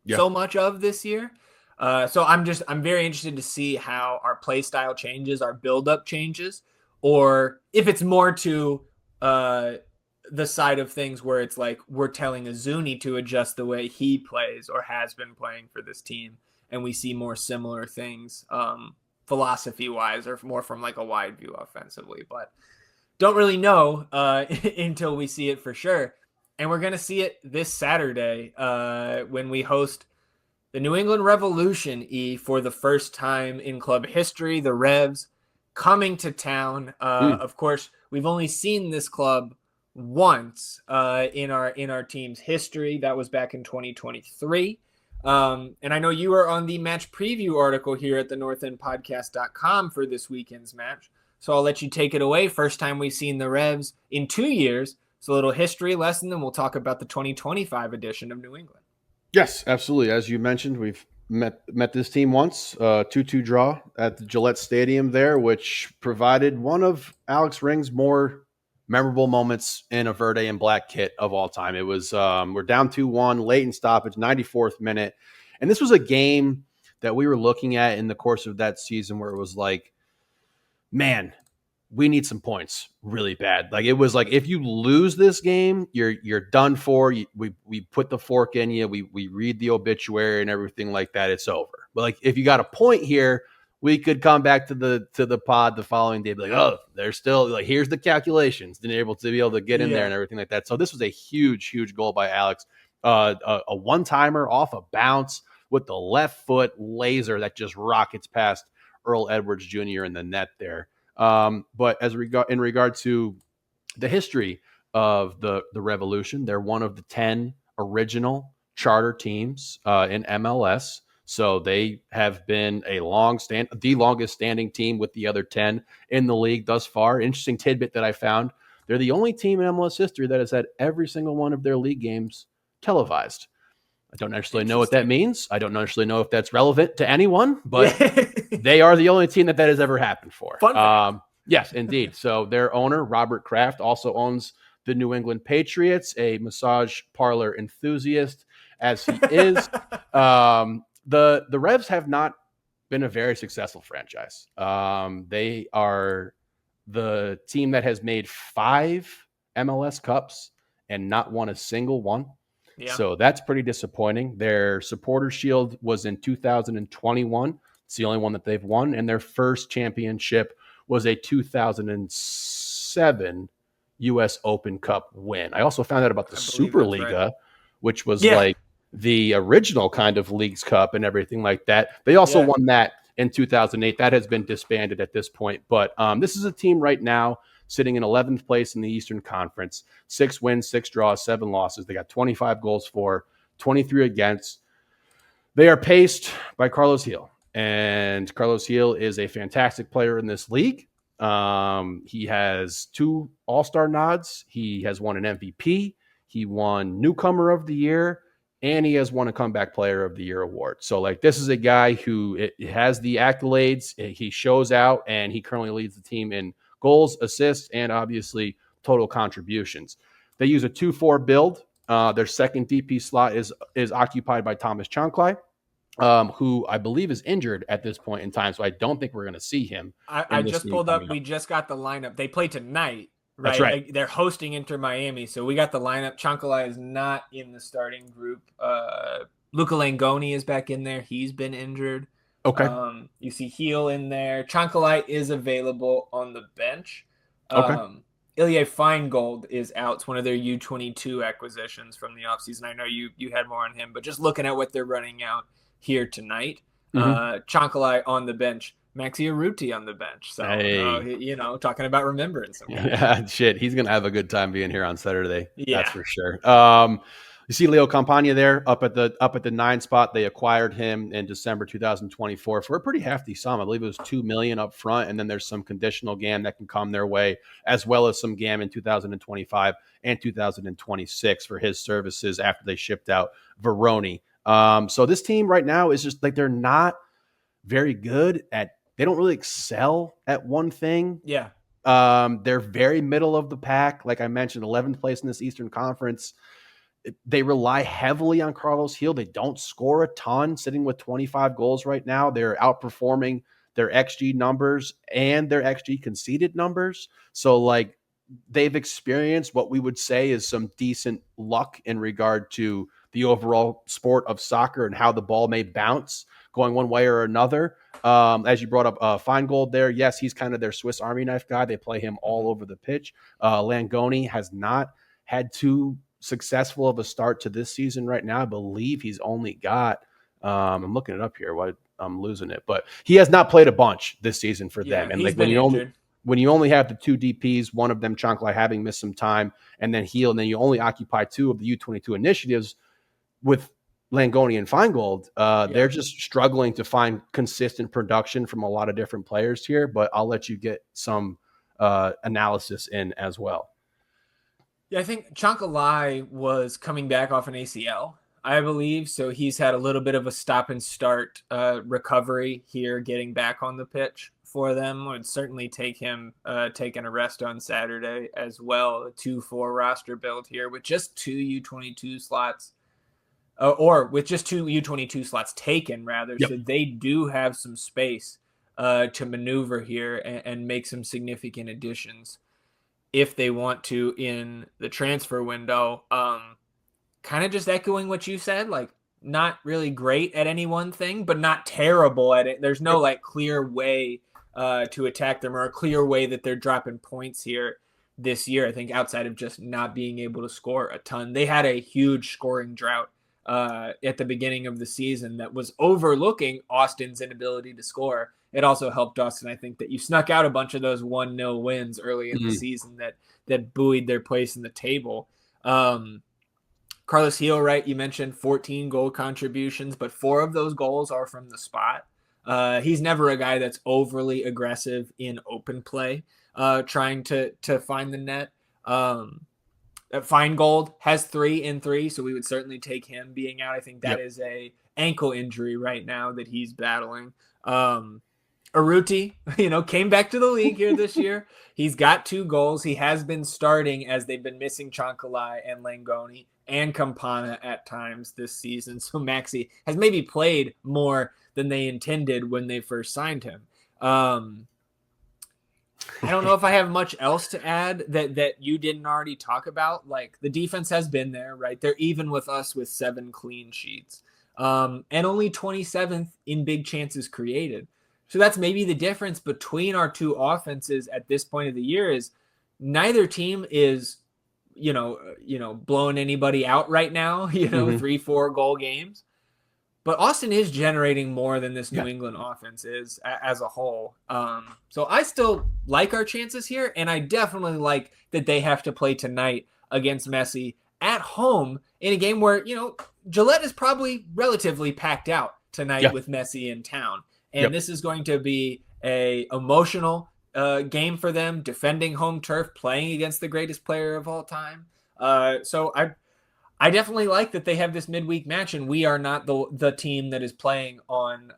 so much of this year. So I'm very interested to see how our play style changes, our build up changes, or if it's more to the side of things where it's like we're telling Izuni to adjust the way he plays or has been playing for this team, and we see more similar things philosophy wise, or more from like a wide view offensively. But don't really know until we see it for sure. And we're going to see it this Saturday when we host the New England Revolution, for the first time in club history. The Revs coming to town. Of course, we've only seen this club once in our team's history. That was back in 2023. And I know you were on the match preview article here at the northendpodcast.com for this weekend's match. So I'll let you take it away. First time we've seen the Revs in 2 years. It's a little history lesson, then we'll talk about the 2025 edition of New England. Yes, absolutely. As you mentioned, we've met this team once, 2-2 draw at the Gillette Stadium there, which provided one of Alex Ring's more memorable moments in a Verde and black kit of all time. It was we're down 2-1, late in stoppage, 94th minute. And this was a game that we were looking at in the course of that season where it was like, man, we need some points really bad. Like, it was like, if you lose this game, you're done for. We put the fork in you. We read the obituary and everything like that. It's over. But like, if you got a point here, we could come back to the pod the following day, be like, oh, they're still like, here's the calculations. Then able to be able to get in there and everything like that. So this was a huge goal by Alex. A one-timer off a bounce with the left foot laser that just rockets past Earl Edwards Jr. in the net there. But in regard to the history of the Revolution, they're one of the 10 original charter teams in MLS. So they have been the longest standing team with the other 10 in the league thus far. Interesting tidbit that I found: they're the only team in MLS history that has had every single one of their league games televised. I don't necessarily know what that means. I don't necessarily know if that's relevant to anyone, but they are the only team that has ever happened for. Yes, indeed. So their owner, Robert Kraft, also owns the New England Patriots, a massage parlor enthusiast as he is. The Revs have not been a very successful franchise. They are the team that has made 5 MLS Cups and not won a single one. Yeah. So that's pretty disappointing. Their supporter shield was in 2021. It's the only one that they've won. And their first championship was a 2007 U.S. Open Cup win. I also found out about the Superliga, right, which was like the original kind of Leagues Cup and everything like that. They also won that in 2008. That has been disbanded at this point. But this is a team right now sitting in 11th place in the Eastern Conference, 6 wins, 6 draws, 7 losses. They got 25 goals for, 23 against. They are paced by Carlos Gil. And Carlos Gil is a fantastic player in this league. He has 2 All-Star nods. He has won an MVP. He won Newcomer of the Year, and he has won a Comeback Player of the Year award. So, like, this is a guy who has the accolades. He shows out, and he currently leads the team in goals, assists, and obviously total contributions. They use a 2-4 build. Their second DP slot is occupied by Thomas Chanclay, who I believe is injured at this point in time. So I don't think we're going to see him. I just pulled up. We just got the lineup. They play tonight, right? That's right. They're hosting Inter Miami. So we got the lineup. Chanclay is not in the starting group. Luca Langoni is back in there. He's been injured. Okay. You see Heel in there. Chanclay is available on the bench. Okay. Ilya Feingold is out. It's one of their U22 acquisitions from the offseason. I know you had more on him, but just looking at what they're running out here tonight, Chanclay on the bench, Maxi Urruti on the bench. So, talking about remembrance. Yeah, shit. He's going to have a good time being here on Saturday. Yeah. That's for sure. You see Leo Campagna there up at the 9 spot. They acquired him in December 2024 for a pretty hefty sum. I believe it was $2 million up front, and then there's some conditional GAM that can come their way, as well as some GAM in 2025 and 2026 for his services after they shipped out Veroni. So this team right now is just like, they're not very good at, they don't really excel at one thing. Yeah. They're very middle of the pack. Like I mentioned, 11th place in this Eastern Conference. They rely heavily on Carlos Gil. They don't score a ton, sitting with 25 goals right now. They're outperforming their XG numbers and their XG conceded numbers. So, like, they've experienced what we would say is some decent luck in regard to the overall sport of soccer and how the ball may bounce going one way or another. As you brought up, Feingold there. Yes, he's kind of their Swiss Army knife guy. They play him all over the pitch. Langoni has not had too successful of a start to this season right now. I believe he's only got, I'm looking it up here. I'm losing it, but he has not played a bunch this season for them. And like when you only have the 2 DPs, one of them Chanclay having missed some time, and then Gil, and then you only occupy 2 of the U22 initiatives with Langoni and Feingold, they're just struggling to find consistent production from a lot of different players here, but I'll let you get some analysis in as well. Yeah, I think Chanclay was coming back off an ACL, I believe. So he's had a little bit of a stop and start recovery here, getting back on the pitch for them. Would certainly take him taking a rest on Saturday as well. A 2-4 roster build here with just 2 U22 slots, or with just 2 U22 slots taken, rather. Yep. So they do have some space to maneuver here and make some significant additions if they want to in the transfer window. Kind of just echoing what you said, like, not really great at any one thing, but not terrible at it. There's no like clear way to attack them, or a clear way that they're dropping points here this year. I think outside of just not being able to score a ton. They had a huge scoring drought at the beginning of the season that was overlooking Austin's inability to score. It also helped Austin, I think, that you snuck out a bunch of those 1-0 wins early in the season that buoyed their place in the table. Carlos Gil, right? You mentioned 14 goal contributions, but 4 of those goals are from the spot. He's never a guy that's overly aggressive in open play, trying to find the net. Feingold has 3 in 3, so we would certainly take him being out. I think that is a ankle injury right now that he's battling. Urruti, came back to the league here this year. He's got 2 goals. He has been starting as they've been missing Chanclay and Langoni and Campana at times this season. So Maxi has maybe played more than they intended when they first signed him. I don't know if I have much else to add that you didn't already talk about. Like, the defense has been there, right? They're even with us with 7 clean sheets, and only 27th in big chances created. So that's maybe the difference between our two offenses at this point of the year is neither team is, blowing anybody out right now, 3-4 goal games. But Austin is generating more than this New England offense is as a whole. So I still like our chances here, and I definitely like that they have to play tonight against Messi at home in a game where, Gillette is probably relatively packed out tonight with Messi in town. And this is going to be a emotional game for them, defending home turf, playing against the greatest player of all time. So I definitely like that they have this midweek match, and we are not the team that is playing on,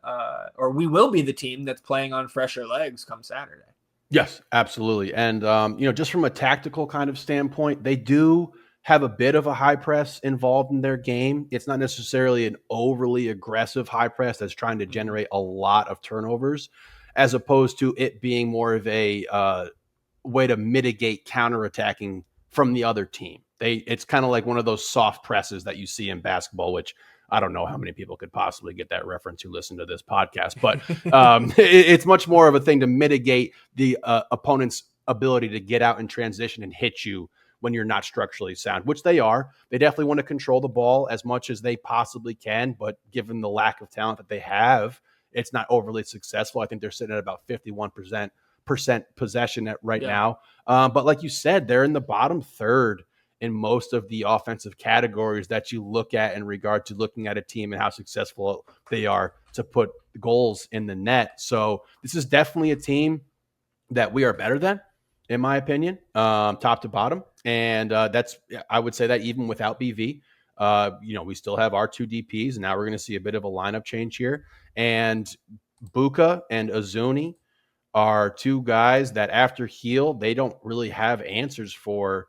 or we will be the team that's playing on fresher legs come Saturday. Yes, absolutely. And, just from a tactical kind of standpoint, they do have a bit of a high press involved in their game. It's not necessarily an overly aggressive high press that's trying to generate a lot of turnovers, as opposed to it being more of a way to mitigate counterattacking from the other team. It's kind of like one of those soft presses that you see in basketball, which I don't know how many people could possibly get that reference who listen to this podcast, but it's much more of a thing to mitigate the opponent's ability to get out in transition and hit you when you're not structurally sound, which they are. They definitely want to control the ball as much as they possibly can, but given the lack of talent that they have, it's not overly successful. I think they're sitting at about 51% possession right now. But like you said, they're in the bottom third in most of the offensive categories that you look at in regard to looking at a team and how successful they are to put goals in the net. So this is definitely a team that we are better than, in my opinion, top to bottom. And I would say that even without BV, we still have our 2 DPs, and now we're going to see a bit of a lineup change here. And Buka and Azuni are 2 guys that after Heel, they don't really have answers for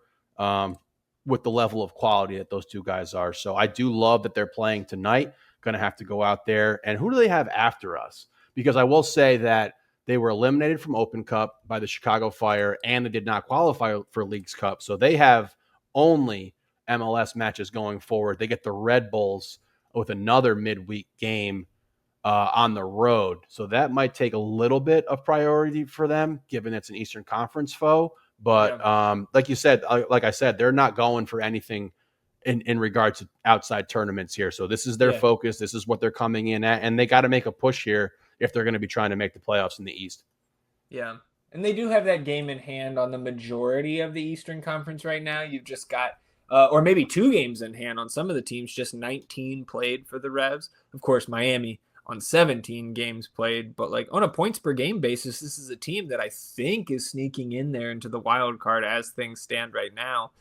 with the level of quality that those 2 guys are. So I do love that they're playing tonight. Going to have to go out there. And who do they have after us? Because I will say that they were eliminated from Open Cup by the Chicago Fire, and they did not qualify for Leagues Cup. So they have only MLS matches going forward. They get the Red Bulls with another midweek game on the road. So that might take a little bit of priority for them, given it's an Eastern Conference foe. But like you said, like I said, they're not going for anything in regard to outside tournaments here. So this is their focus. This is what they're coming in at, and they got to make a push here if they're going to be trying to make the playoffs in the East. Yeah. And they do have that game in hand on the majority of the Eastern Conference right now. You've just got, or maybe 2 games in hand on some of the teams, just 19 played for the Revs. Of course, Miami on 17 games played, but like on a points per game basis, this is a team that I think is sneaking in there into the wild card as things stand right now,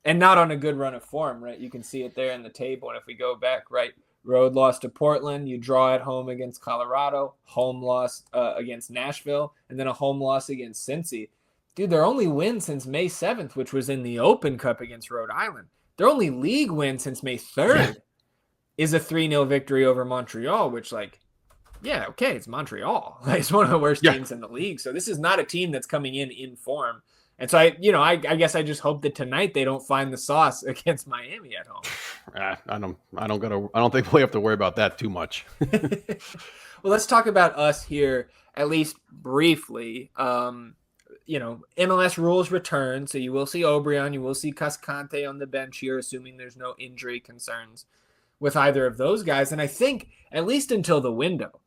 and not on a good run of form, right? You can see it there in the table. And if we go back, right, road loss to Portland, you draw at home against Colorado, home loss against Nashville, and then a home loss against Cincy. Dude, their only win since May 7th, which was in the Open Cup against Rhode Island. Their only league win since May 3rd is a 3-0 victory over Montreal, which, it's Montreal. It's one of the worst teams in the league. So this is not a team that's coming in form. And so I guess I just hope that tonight they don't find the sauce against Miami at home. I don't think we have to worry about that too much. Well, let's talk about us here, at least briefly. MLS rules return, so you will see Obrian, you will see Cascante on the bench here, assuming there's no injury concerns with either of those guys. And I think, at least until the window,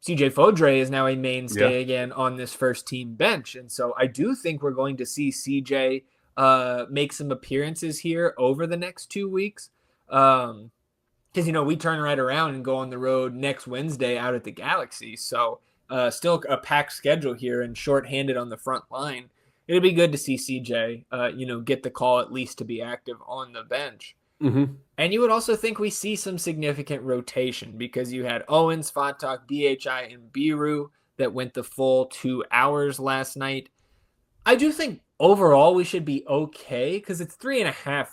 CJ Fodre is now a mainstay again on this first team bench. And so I do think we're going to see CJ make some appearances here over the next 2 weeks. Because, we turn right around and go on the road next Wednesday out at the Galaxy. So still a packed schedule here and shorthanded on the front line. It'll be good to see CJ, get the call at least to be active on the bench. Mm-hmm. And you would also think we see some significant rotation because you had Owens, Fatak, BHI, and Biru that went the full 2 hours last night. I do think overall we should be okay because it's 3.5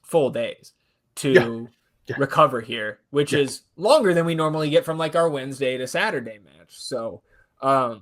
full days to recover here, which is longer than we normally get from like our Wednesday to Saturday match. So I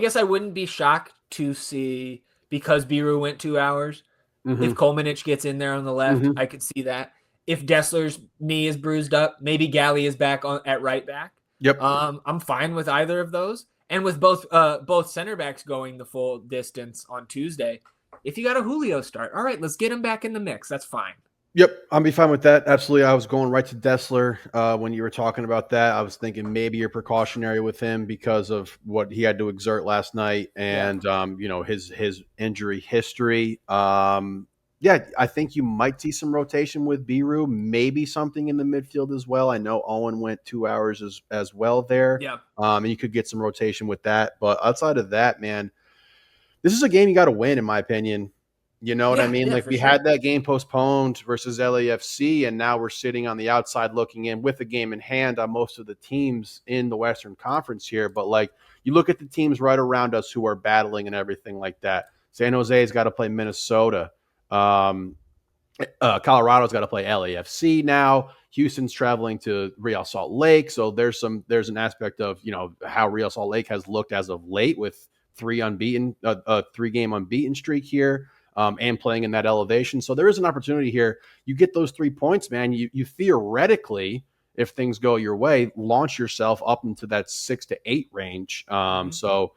guess I wouldn't be shocked to see, because Biru went 2 hours, if Kolmanich gets in there on the left, I could see that. If Dessler's knee is bruised up, maybe Galley is back at right back. Yep. I'm fine with either of those. And with both center backs going the full distance on Tuesday, if you got a Julio start, all right, let's get him back in the mix. That's fine. Yep, I'll be fine with that. Absolutely. I was going right to Dessler when you were talking about that. I was thinking maybe you're precautionary with him because of what he had to exert last night and, his injury history. I think you might see some rotation with Biru, maybe something in the midfield as well. I know Owen went 2 hours as well there. Yeah. And you could get some rotation with that. But outside of that, man, this is a game you got to win, in my opinion. You know what I mean? Like we had that game postponed versus LAFC, and now we're sitting on the outside looking in with a game in hand on most of the teams in the Western Conference here. But like you look at the teams right around us who are battling and everything like that. San Jose's got to play Minnesota. Colorado's got to play LAFC now. Houston's traveling to Real Salt Lake. So there's an aspect of, how Real Salt Lake has looked as of late with 3-game unbeaten streak here. And playing in that elevation. So there is an opportunity here. You get those 3 points, man. You theoretically, if things go your way, launch yourself up into that 6 to 8 range. So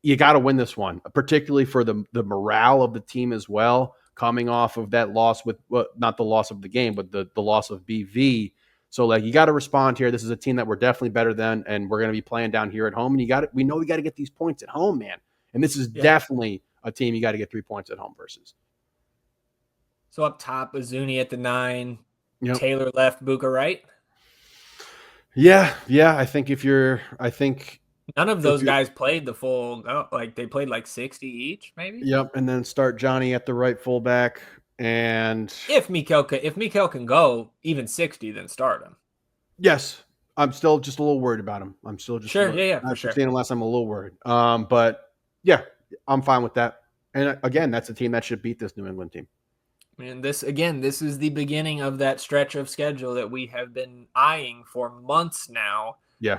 you got to win this one, particularly for the morale of the team as well, coming off of that loss not the loss of the game, but the loss of BV. So like you got to respond here. This is a team that we're definitely better than, and we're going to be playing down here at home. And we know we got to get these points at home, man. And this is definitely a team you got to get 3 points at home versus. So up top, Azuni at the 9, Taylor left, Buka right. Yeah. I think none of those guys played the full. They played like 60 each, maybe. Yep, and then start Johnny at the right fullback, and if Mikel can go even 60, then start him. Yes, I'm still just a little worried about him. I'm still just for sure. Seeing him last time, I'm a little worried. But yeah. I'm fine with that. And again, that's a team that should beat this New England team. And this is the beginning of that stretch of schedule that we have been eyeing for months now. Yeah.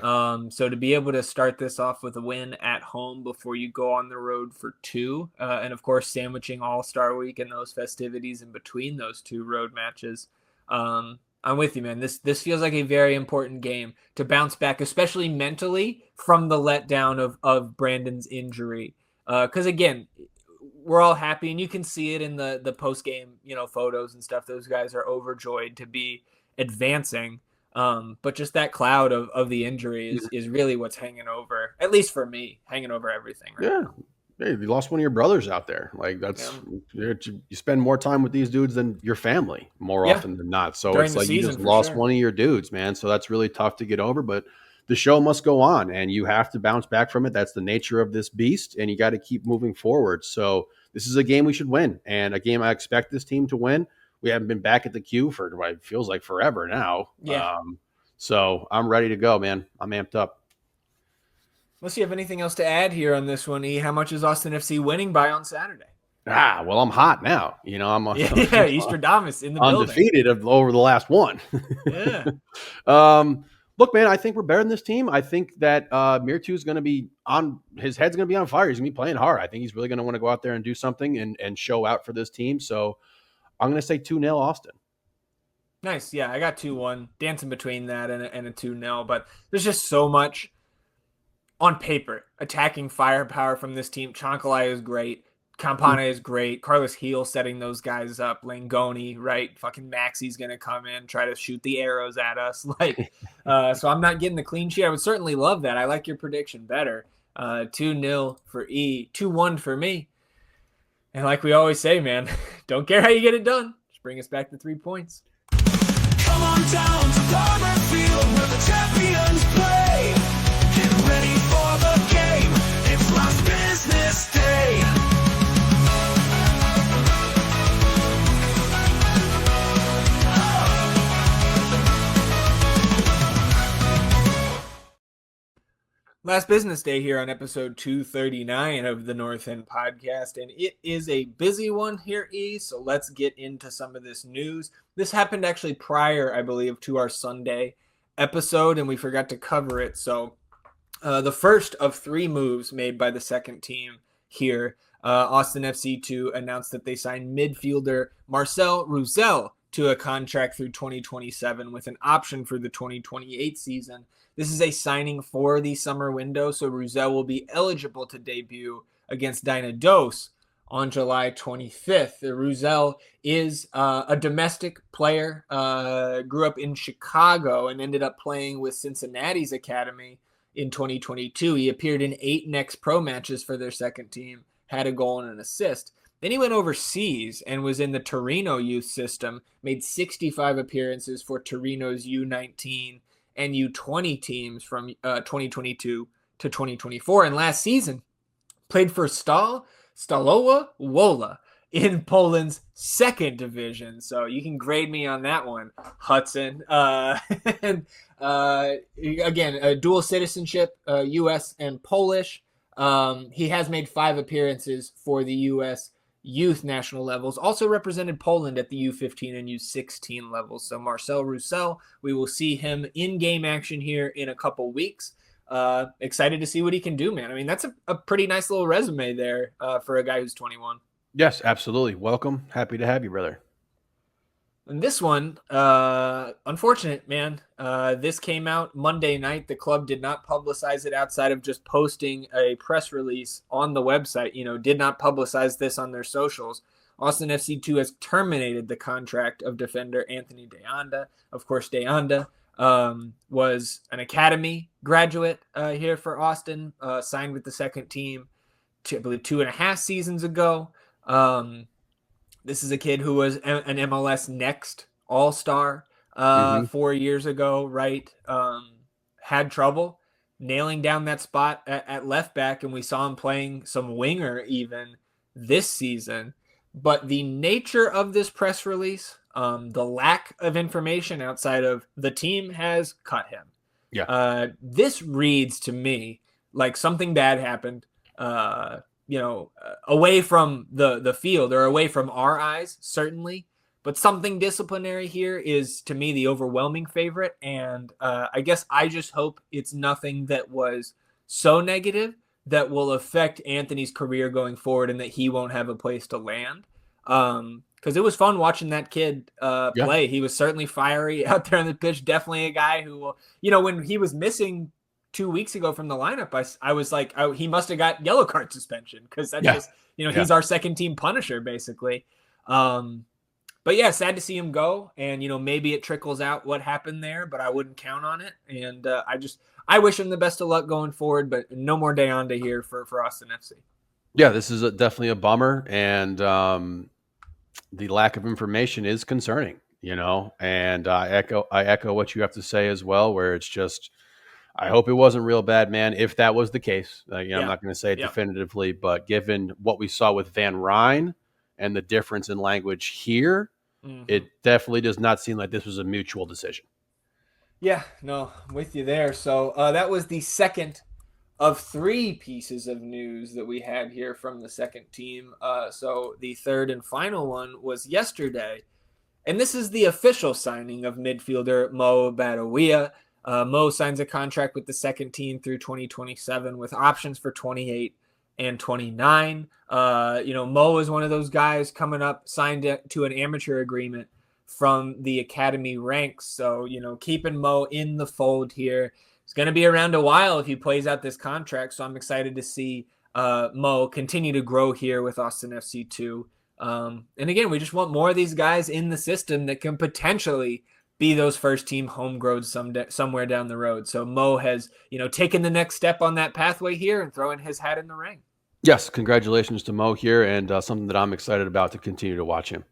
So to be able to start this off with a win at home before you go on the road for 2, and of course sandwiching All-Star Week and those festivities in between those 2 road matches. I'm with you, man. This feels like a very important game to bounce back, especially mentally, from the letdown of Brandon's injury. Because again, we're all happy, and you can see it in the post game, photos and stuff. Those guys are overjoyed to be advancing. But just that cloud of the injury is really what's hanging over, at least for me, hanging over everything. Right now. Hey, you lost one of your brothers out there. Like you spend more time with these dudes than your family more often than not. So it's like you just lost one of your dudes, man. So that's really tough to get over, but the show must go on and you have to bounce back from it. That's the nature of this beast, and you got to keep moving forward. So this is a game we should win, and a game I expect this team to win. We haven't been back at the queue for what it feels like forever now. Yeah. So I'm ready to go, man. I'm amped up. Unless you have anything else to add here on this one, E, how much is Austin FC winning by on Saturday? Well, I'm hot now. I'm Easterdamus in the undefeated building. Over the last one. Yeah. Look, man, I think we're better than this team. I think that Mirtu is going to be his head's going to be on fire. He's going to be playing hard. I think he's really going to want to go out there and do something and show out for this team. So I'm going to say 2-0 Austin. Nice. Yeah, I got 2-1, dancing between that and a 2-0. But there's just so much on paper attacking firepower from this team. Chancalay is great. Campana is great. Carlos Heel setting those guys up. Langoni, right? Fucking Maxi's going to come in, try to shoot the arrows at us. So I'm not getting the clean sheet. I would certainly love that. I like your prediction better. 2-0 for E, 2-1 for me. And like we always say, man, don't care how you get it done. Just bring us back to 3 points. Come on down to Parlor Field where the champions play. Get ready for the game. It's last business day. Last business day here on episode 239 of the North End podcast, and it is a busy one here, E, so let's get into some of this news. This happened actually prior, I believe, to our Sunday episode, and we forgot to cover it. So the first of three moves made by the second team here, Austin FC to announce that they signed midfielder Marcel Ruzel to a contract through 2027 with an option for the 2028 season. This is a signing for the summer window, so Ruzel will be eligible to debut against Dynados on July 25th. Ruzel is a domestic player, grew up in Chicago and ended up playing with Cincinnati's academy in 2022. He appeared in 8 Next Pro matches for their second team, had a goal and an assist. Then he went overseas and was in the Torino youth system, made 65 appearances for Torino's U19 and U20 teams from 2022 to 2024. And last season, played for Stalowa Wola in Poland's second division. So you can grade me on that one, Hudson. Again, a dual citizenship, U.S. and Polish. He has made 5 appearances for the U.S. youth national levels, also represented Poland at the U15 and U16 levels. So Marcel Ruzel, we will see him in game action here in a couple weeks. Excited to see what he can do, man. I mean, that's a pretty nice little resume there for a guy who's 21. Yes, absolutely. Welcome. Happy to have you, brother. And this one, unfortunate, man. This came out Monday night. The club did not publicize it outside of just posting a press release on the website. Did not publicize this on their socials. Austin FC2 has terminated the contract of defender Anthony De Anda. Of course, De Anda was an academy graduate here for Austin, signed with the second team, I believe 2.5 seasons ago. This is a kid who was an MLS Next All-Star 4 years ago, right? Had trouble nailing down that spot at left back, and we saw him playing some winger even this season. But the nature of this press release, the lack of information outside of the team has cut him. Yeah. This reads to me like something bad happened. Away from the field or away from our eyes, certainly. But something disciplinary here is, to me, the overwhelming favorite. And I guess I just hope it's nothing that was so negative that will affect Anthony's career going forward and that he won't have a place to land. Because it was fun watching that kid play. He was certainly fiery out there on the pitch. Definitely a guy who, when he was missing 2 weeks ago from the lineup, I was like, he must have got yellow card suspension because that's just, he's our second team punisher basically. But yeah, sad to see him go, and maybe it trickles out what happened there, but I wouldn't count on it. And I wish him the best of luck going forward, but no more De Anda here for Austin FC. Yeah, this is definitely a bummer, and the lack of information is concerning, and I echo what you have to say as well, where it's just, I hope it wasn't real bad, man. If that was the case, I'm not going to say it definitively, but given what we saw with Van Rijn and the difference in language here, it definitely does not seem like this was a mutual decision. Yeah, no, I'm with you there. So that was the second of 3 pieces of news that we had here from the second team. So the third and final one was yesterday, and this is the official signing of midfielder Mo Badawia. Mo signs a contract with the second team through 2027 with options for 28 and 29. Mo is one of those guys coming up, signed to an amateur agreement from the academy ranks. So, keeping Mo in the fold here. It's going to be around a while if he plays out this contract. So I'm excited to see Mo continue to grow here with Austin FC2. And again, we just want more of these guys in the system that can potentially be those first team homegrown somewhere down the road. So Mo has, taken the next step on that pathway here and throwing his hat in the ring. Yes, congratulations to Mo here, and something that I'm excited about to continue to watch him.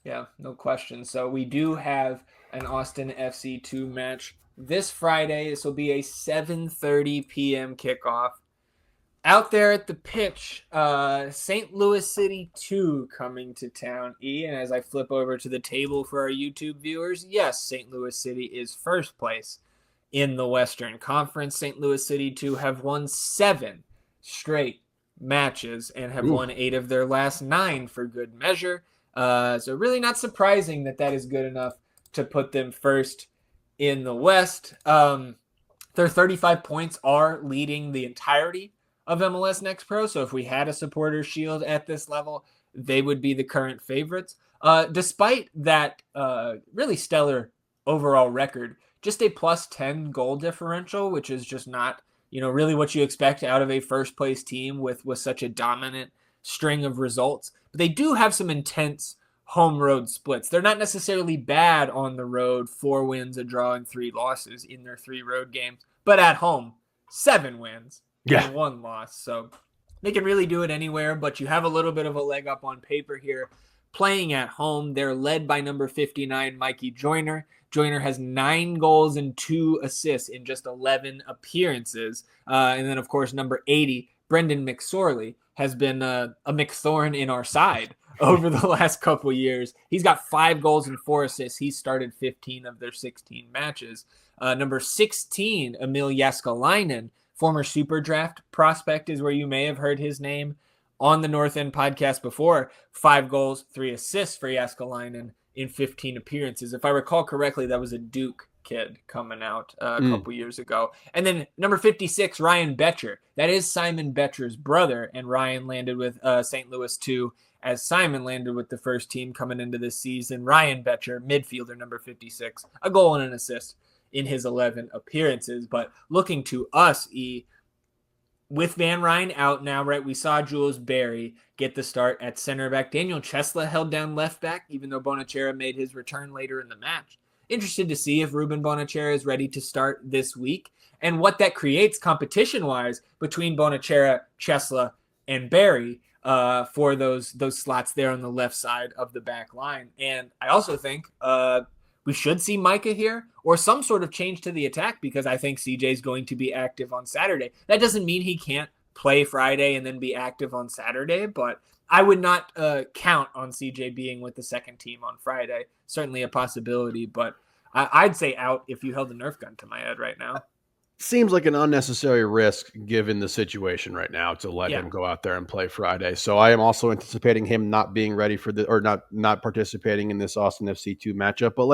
Yeah, no question. So we do have an Austin FC2 match this Friday. This will be a 7:30 p.m. kickoff. Out there at the pitch, St. Louis City 2 coming to town, E. And as I flip over to the table for our YouTube viewers, yes, St. Louis City is first place in the Western Conference. St. Louis City, too, have won 7 straight matches and have won 8 of their last 9 for good measure. So really not surprising that is good enough to put them first in the West. Their 35 points are leading the entirety of MLS Next Pro. So if we had a supporter shield at this level, they would be the current favorites. Despite that really stellar overall record, just a plus 10 goal differential, which is just not, really what you expect out of a first place team with such a dominant string of results. But they do have some intense home road splits. They're not necessarily bad on the road, 4 wins, a draw, and 3 losses in their 3 road games, but at home, 7 wins and 1 loss. So they can really do it anywhere, but you have a little bit of a leg up on paper here. Playing at home, they're led by number 59, Mikey Joyner. Joyner has 9 goals and 2 assists in just 11 appearances. And then, of course, number 80, Brendan McSorley, has been a McThorn in our side over the last couple years. He's got 5 goals and 4 assists. He started 15 of their 16 matches. Number 16, Emil Jaskalainen, former Super Draft prospect, is where you may have heard his name on the North End podcast before. 5 goals, 3 assists for Jaskalainen in 15 appearances. If I recall correctly, that was a Duke kid coming out a couple years ago. And then number 56, Ryan Betcher. That is Simon Betcher's brother, and Ryan landed with St. Louis too, as Simon landed with the first team coming into this season. Ryan Betcher, midfielder, number 56, a goal and an assist in his 11 appearances. But looking to us, with Van Ryn out now, right, we saw Jules Barry get the start at center back. Daniel Chesla held down left back, even though Bonachera made his return later in the match. Interested to see if Ruben Bonachera is ready to start this week and what that creates competition-wise between Bonachera, Chesla, and Barry for those slots there on the left side of the back line. And I also think we should see Micah here or some sort of change to the attack, because I think CJ is going to be active on Saturday. That doesn't mean he can't play Friday and then be active on Saturday, but I would not count on CJ being with the second team on Friday. Certainly a possibility, but I'd say out if you held the Nerf gun to my head right now. Seems like an unnecessary risk given the situation right now to let him go out there and play Friday. So I am also anticipating him not being ready for not participating in this Austin FC2 matchup. But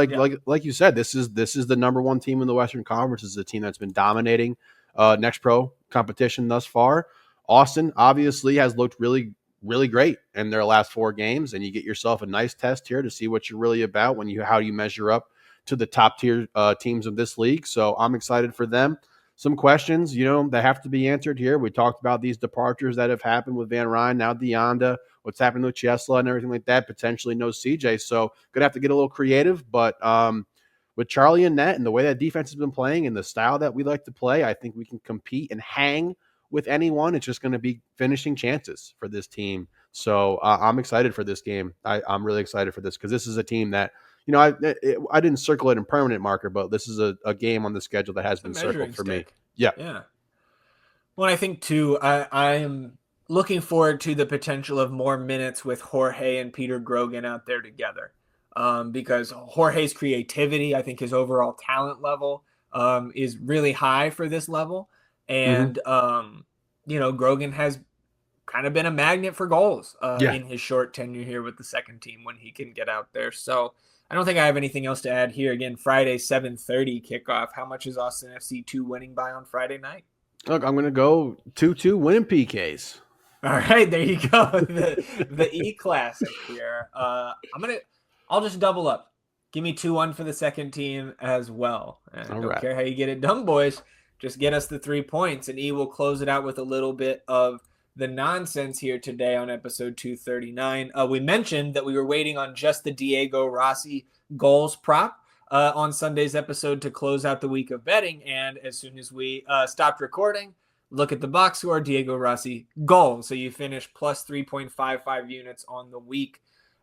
like you said, this is the number 1 team in the Western Conference. This is a team that's been dominating Next Pro competition thus far. Austin obviously has looked really, really great in their last 4 games, and you get yourself a nice test here to see what you're really about how you measure up to the top tier teams of this league. So I'm excited for them. Some questions, that have to be answered here. We talked about these departures that have happened with Van Ryn, now Deonda, what's happening with Chesla and everything like that, potentially no CJ. So going to have to get a little creative. But with Charlie and net and the way that defense has been playing and the style that we like to play, I think we can compete and hang with anyone. It's just going to be finishing chances for this team. So I'm excited for this game. I'm really excited for this because this is a team that, I didn't circle it in permanent marker, but this is a game on the schedule that has been circled for me. Yeah. Well, I think too, I am looking forward to the potential of more minutes with Jorge and Peter Grogan out there together. Because Jorge's creativity, I think his overall talent level is really high for this level. And, Grogan has kind of been a magnet for goals in his short tenure here with the second team when he can get out there. So I don't think I have anything else to add here. Again, Friday, 7:30 kickoff. How much is Austin FC2 winning by on Friday night? Look, I'm going to go 2-2 winning PKs. All right, there you go. The E-Classic here. I'll just double up. Give me 2-1 for the second team as well. And don't care how you get it done, boys. Just get us the 3 points, and E will close it out with a little bit of the nonsense here today on episode 239. We mentioned that we were waiting on just the Diego Rossi goals prop on Sunday's episode to close out the week of betting. And as soon as we stopped recording, look at the box score, Diego Rossi goal. So you finish plus 3.55 units on the week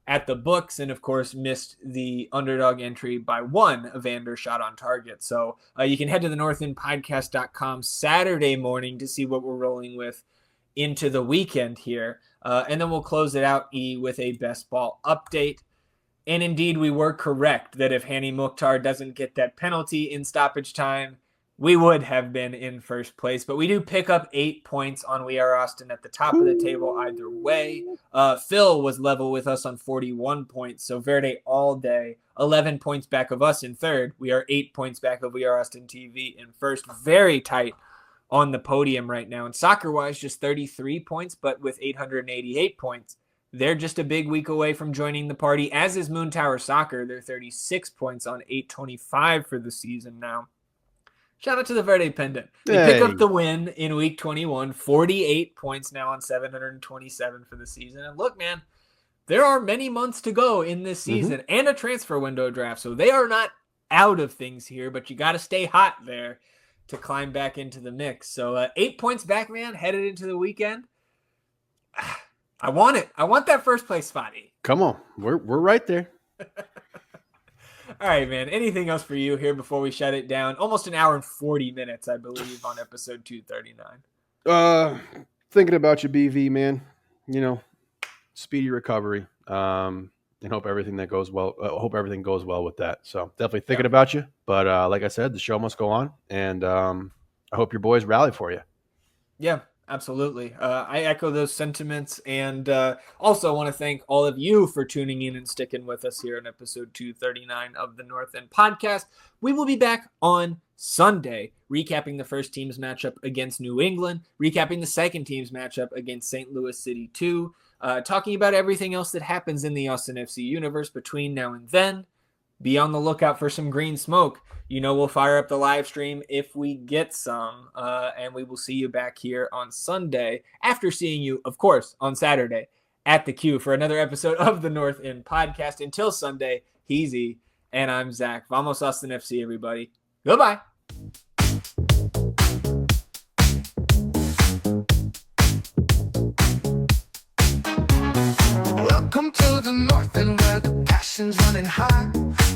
at the books, and of course missed the underdog entry by 1 Evander shot on target. So you can head to the northendpodcast.com Saturday morning to see what we're rolling with into the weekend here. And then we'll close it out, E, with a best ball update. And indeed, we were correct that if Hani Mukhtar doesn't get that penalty in stoppage time, we would have been in first place, but we do pick up 8 points on We Are Austin at the top of the table either way. Phil was level with us on 41 points, so Verde all day, 11 points back of us in third. We are 8 points back of We Are Austin TV in first. Very tight on the podium right now. And soccer-wise, just 33 points, but with 888 points. They're just a big week away from joining the party, as is Moon Tower Soccer. They're 36 points on 825 for the season now. Shout out to the Verde Pendant. They pick up the win in week 21, 48 points now on 727 for the season. And look, man, there are many months to go in this season and a transfer window draft. So they are not out of things here, but you got to stay hot there to climb back into the mix. So 8 points back, man, headed into the weekend. I want it. I want that first place spot. Come on. We're right there. All right, man. Anything else for you here before we shut it down? Almost an hour and 40 minutes, I believe, on episode 239. Thinking about you, BV, man. You know, speedy recovery. And hope everything goes well with that. So definitely thinking about you. But like I said, the show must go on, and I hope your boys rally for you. Yeah. Absolutely. I echo those sentiments, and also want to thank all of you for tuning in and sticking with us here on episode 239 of the North End Podcast. We will be back on Sunday, recapping the first team's matchup against New England, recapping the second team's matchup against St. Louis City 2, talking about everything else that happens in the Austin FC universe between now and then. Be on the lookout for some green smoke. You know, we'll fire up the live stream if we get some, and we will see you back here on Sunday after seeing you, of course, on Saturday at the Q for another episode of the North End Podcast. Until Sunday, Heezy, and I'm Zach. Vamos Austin FC, everybody. Goodbye. Welcome to the North End, where the passion's running high.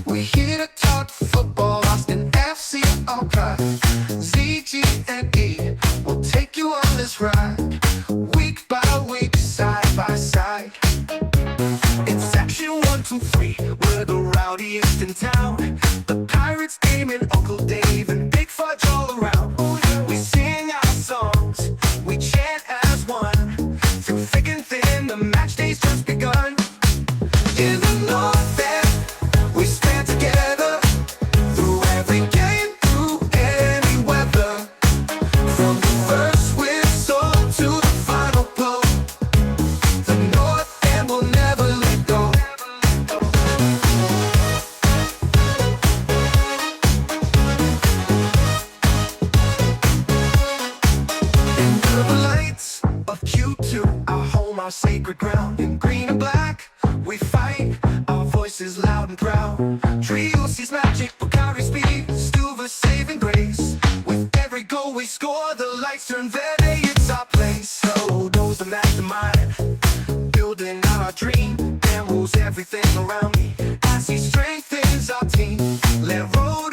We're here to talk football, Austin FC, all pride. ZG and E will take you on this ride, week by week, side by side. It's Action 1, 2, 3, we're the rowdiest in town. The Pirates, Game, and Uncle Dave, and Big Fudge all around. We sing our songs, we chant as one. Through thick and thin, the match day's just begun. In the North End, we stand together through every game, through any weather. From the first whistle to the final blow, the North End will never let go. In the lights of Q2, our home, our sacred ground. In green and black, we fight, our voices loud and proud. Trios, magic, Bacari speed, Stuva saving grace. With every goal we score, the lights turn Verde, it's our place. So knows the mastermind, building our dream, and moves everything around me as he strengthens our team. Let roll